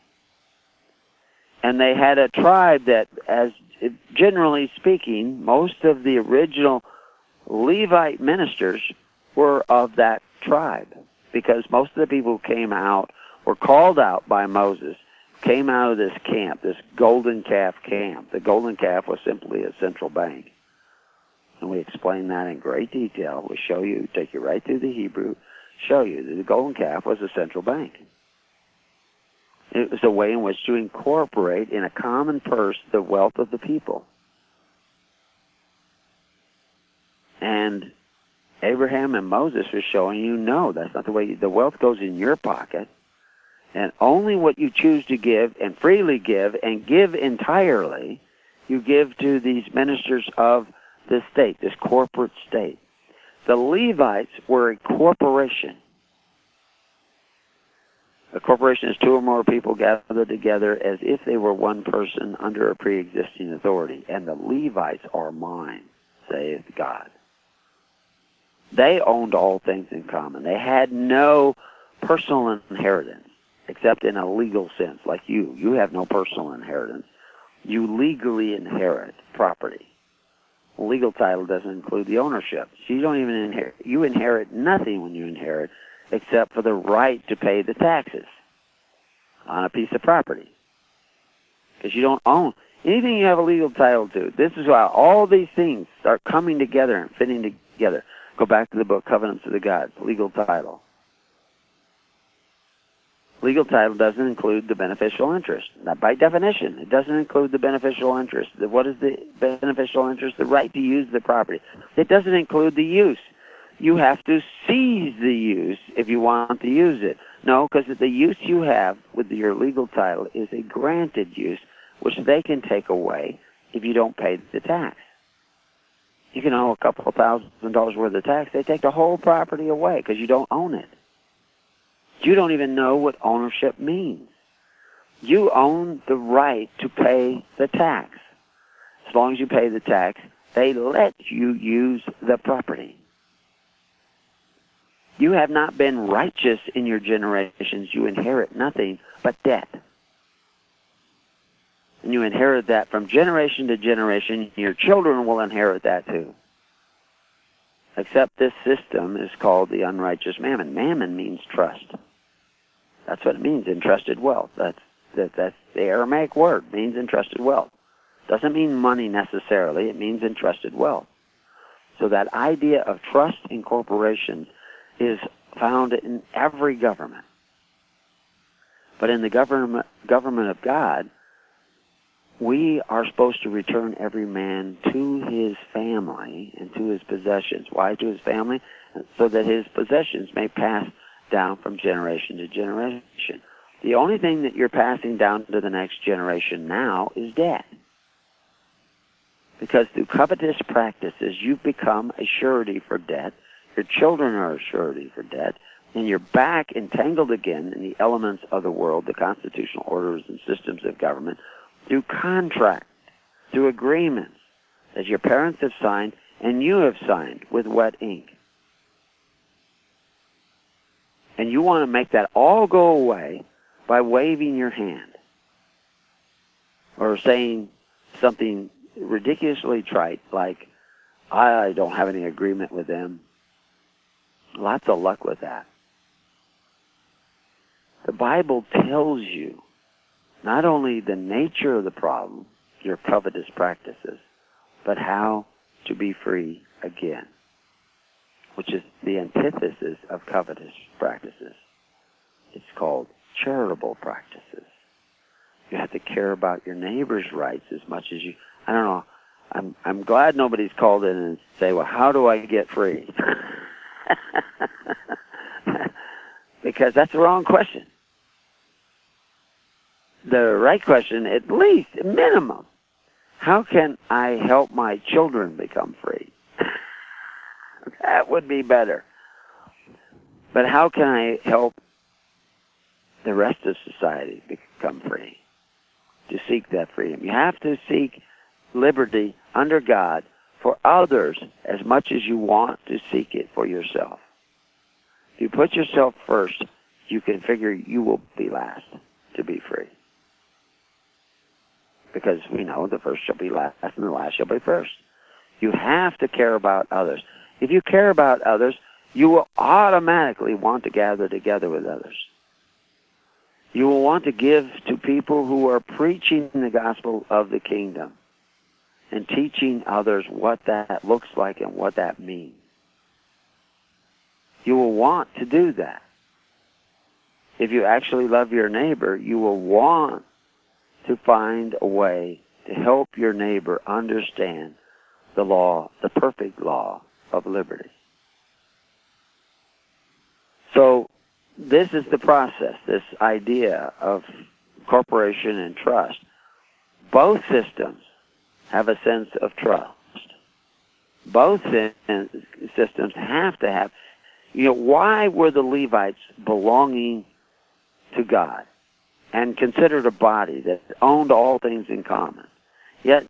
And they had a tribe that, as generally speaking, most of the original Levite ministers were of that tribe, because most of the people who came out were called out by Moses, came out of this camp, this golden calf camp. The golden calf was simply a central bank. And we explain that in great detail. We show you, take you right through the Hebrew, show you that the golden calf was a central bank. It was a way in which to incorporate in a common purse the wealth of the people. And Abraham and Moses were showing you, no, that's not the way. The wealth goes in your pocket, and only what you choose to give and freely give and give entirely, you give to these ministers of the state, this corporate state. The Levites were a corporation. A corporation is two or more people gathered together as if they were one person under a pre-existing authority. And the Levites are mine, saith God. They owned all things in common. They had no personal inheritance, except in a legal sense, like you. You have no personal inheritance. you legally inherit property. Legal title doesn't include the ownership. So you don't even inherit. You inherit nothing when you inherit except for the right to pay the taxes on a piece of property. Because you don't own anything you have a legal title to. This is why all these things start coming together and fitting together. Go back to the book Covenants of the Gods, legal title. Legal title doesn't include the beneficial interest. Now, by definition, it doesn't include the beneficial interest. What is the beneficial interest? The right to use the property. It doesn't include the use. You have to seize the use if you want to use it. No, because the use you have with your legal title is a granted use, which they can take away if you don't pay the tax. You can owe a couple of $1,000s worth of tax. They take the whole property away because you don't own it. You don't even know what ownership means. You own the right to pay the tax. As long as you pay the tax, they let you use the property. You have not been righteous in your generations. You inherit nothing but debt. And you inherit that from generation to generation. Your children will inherit that too. Except this system is called the unrighteous mammon. Mammon means trust. That's what it means, entrusted wealth. That's the Aramaic word, means entrusted wealth. Doesn't mean money necessarily, it means entrusted wealth. So that idea of trust in corporations is found in every government. But in the government of God, we are supposed to return every man to his family and to his possessions. Why to his family? So that his possessions may pass down from generation to generation. The only thing that you're passing down to the next generation now is debt. Because through covetous practices, you've become a surety for debt. Your children are a surety for debt. And you're back entangled again in the elements of the world, the constitutional orders and systems of government, through contract, through agreements that your parents have signed and you have signed with wet ink. And you want to make that all go away by waving your hand or saying something ridiculously trite like, I don't have any agreement with them. Lots of luck with that. The Bible tells you not only the nature of the problem, your covetous practices, but how to be free again, which is the antithesis of covetous practices. It's called charitable practices. You have to care about your neighbor's rights as much as you... I don't know. I'm glad nobody's called in and say, well, how do I get free? Because that's the wrong question. The right question, at least, minimum, how can I help my children become free? That would be better. But how can I help the rest of society become free? To seek that freedom. You have to seek liberty under God for others as much as you want to seek it for yourself. If you put yourself first, you can figure you will be last to be free. Because we know the first shall be last and the last shall be first. You have to care about others. If you care about others, you will automatically want to gather together with others. You will want to give to people who are preaching the gospel of the kingdom and teaching others what that looks like and what that means. You will want to do that. If you actually love your neighbor, you will want to find a way to help your neighbor understand the law, the perfect law of liberty. So this is the process, this idea of corporation and trust. Both systems have a sense of trust. Both systems have to have, why were the Levites belonging to God and considered a body that owned all things in common? Yet,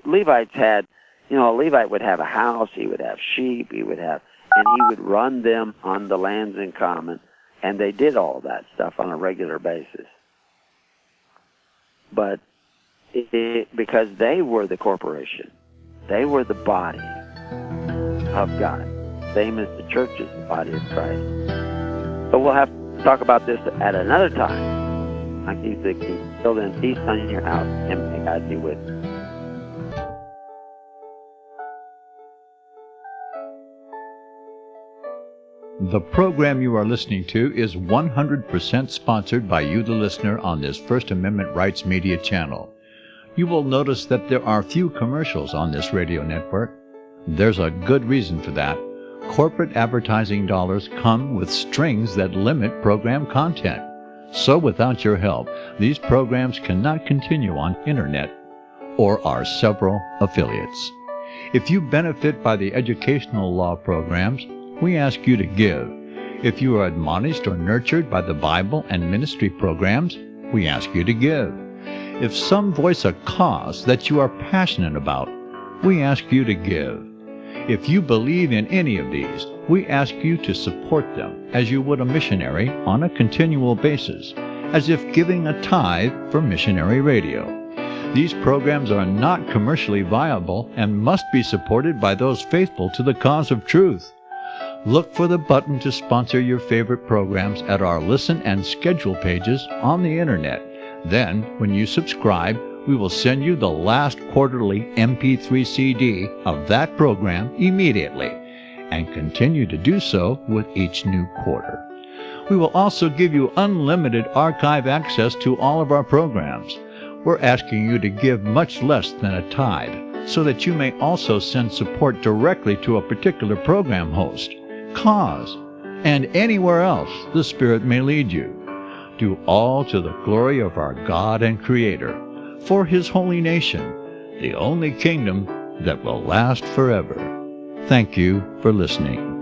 Levites had, a Levite would have a house, he would have sheep, and he would run them on the lands in common, and they did all that stuff on a regular basis. But because they were the corporation. They were the body of God. Same as the church is the body of Christ. So we'll have to talk about this at another time. I keep thinking, till then, peace on your house, and may God be with you. The program you are listening to is 100% sponsored by you, the listener, on this First Amendment Rights Media channel. You will notice that there are few commercials on this radio network. There's a good reason for that. Corporate advertising dollars come with strings that limit program content. So without your help, these programs cannot continue on Internet or our several affiliates. If you benefit by the educational law programs, we ask you to give. If you are admonished or nurtured by the Bible and ministry programs, we ask you to give. If some voice a cause that you are passionate about, we ask you to give. If you believe in any of these, we ask you to support them as you would a missionary on a continual basis, as if giving a tithe for missionary radio. These programs are not commercially viable and must be supported by those faithful to the cause of truth. Look for the button to sponsor your favorite programs at our listen and schedule pages on the Internet. Then, when you subscribe, we will send you the last quarterly MP3 CD of that program immediately, and continue to do so with each new quarter. We will also give you unlimited archive access to all of our programs. We're asking you to give much less than a tithe, so that you may also send support directly to a particular program host, cause, and anywhere else the Spirit may lead you. Do all to the glory of our God and Creator, for His holy nation, the only kingdom that will last forever. Thank you for listening.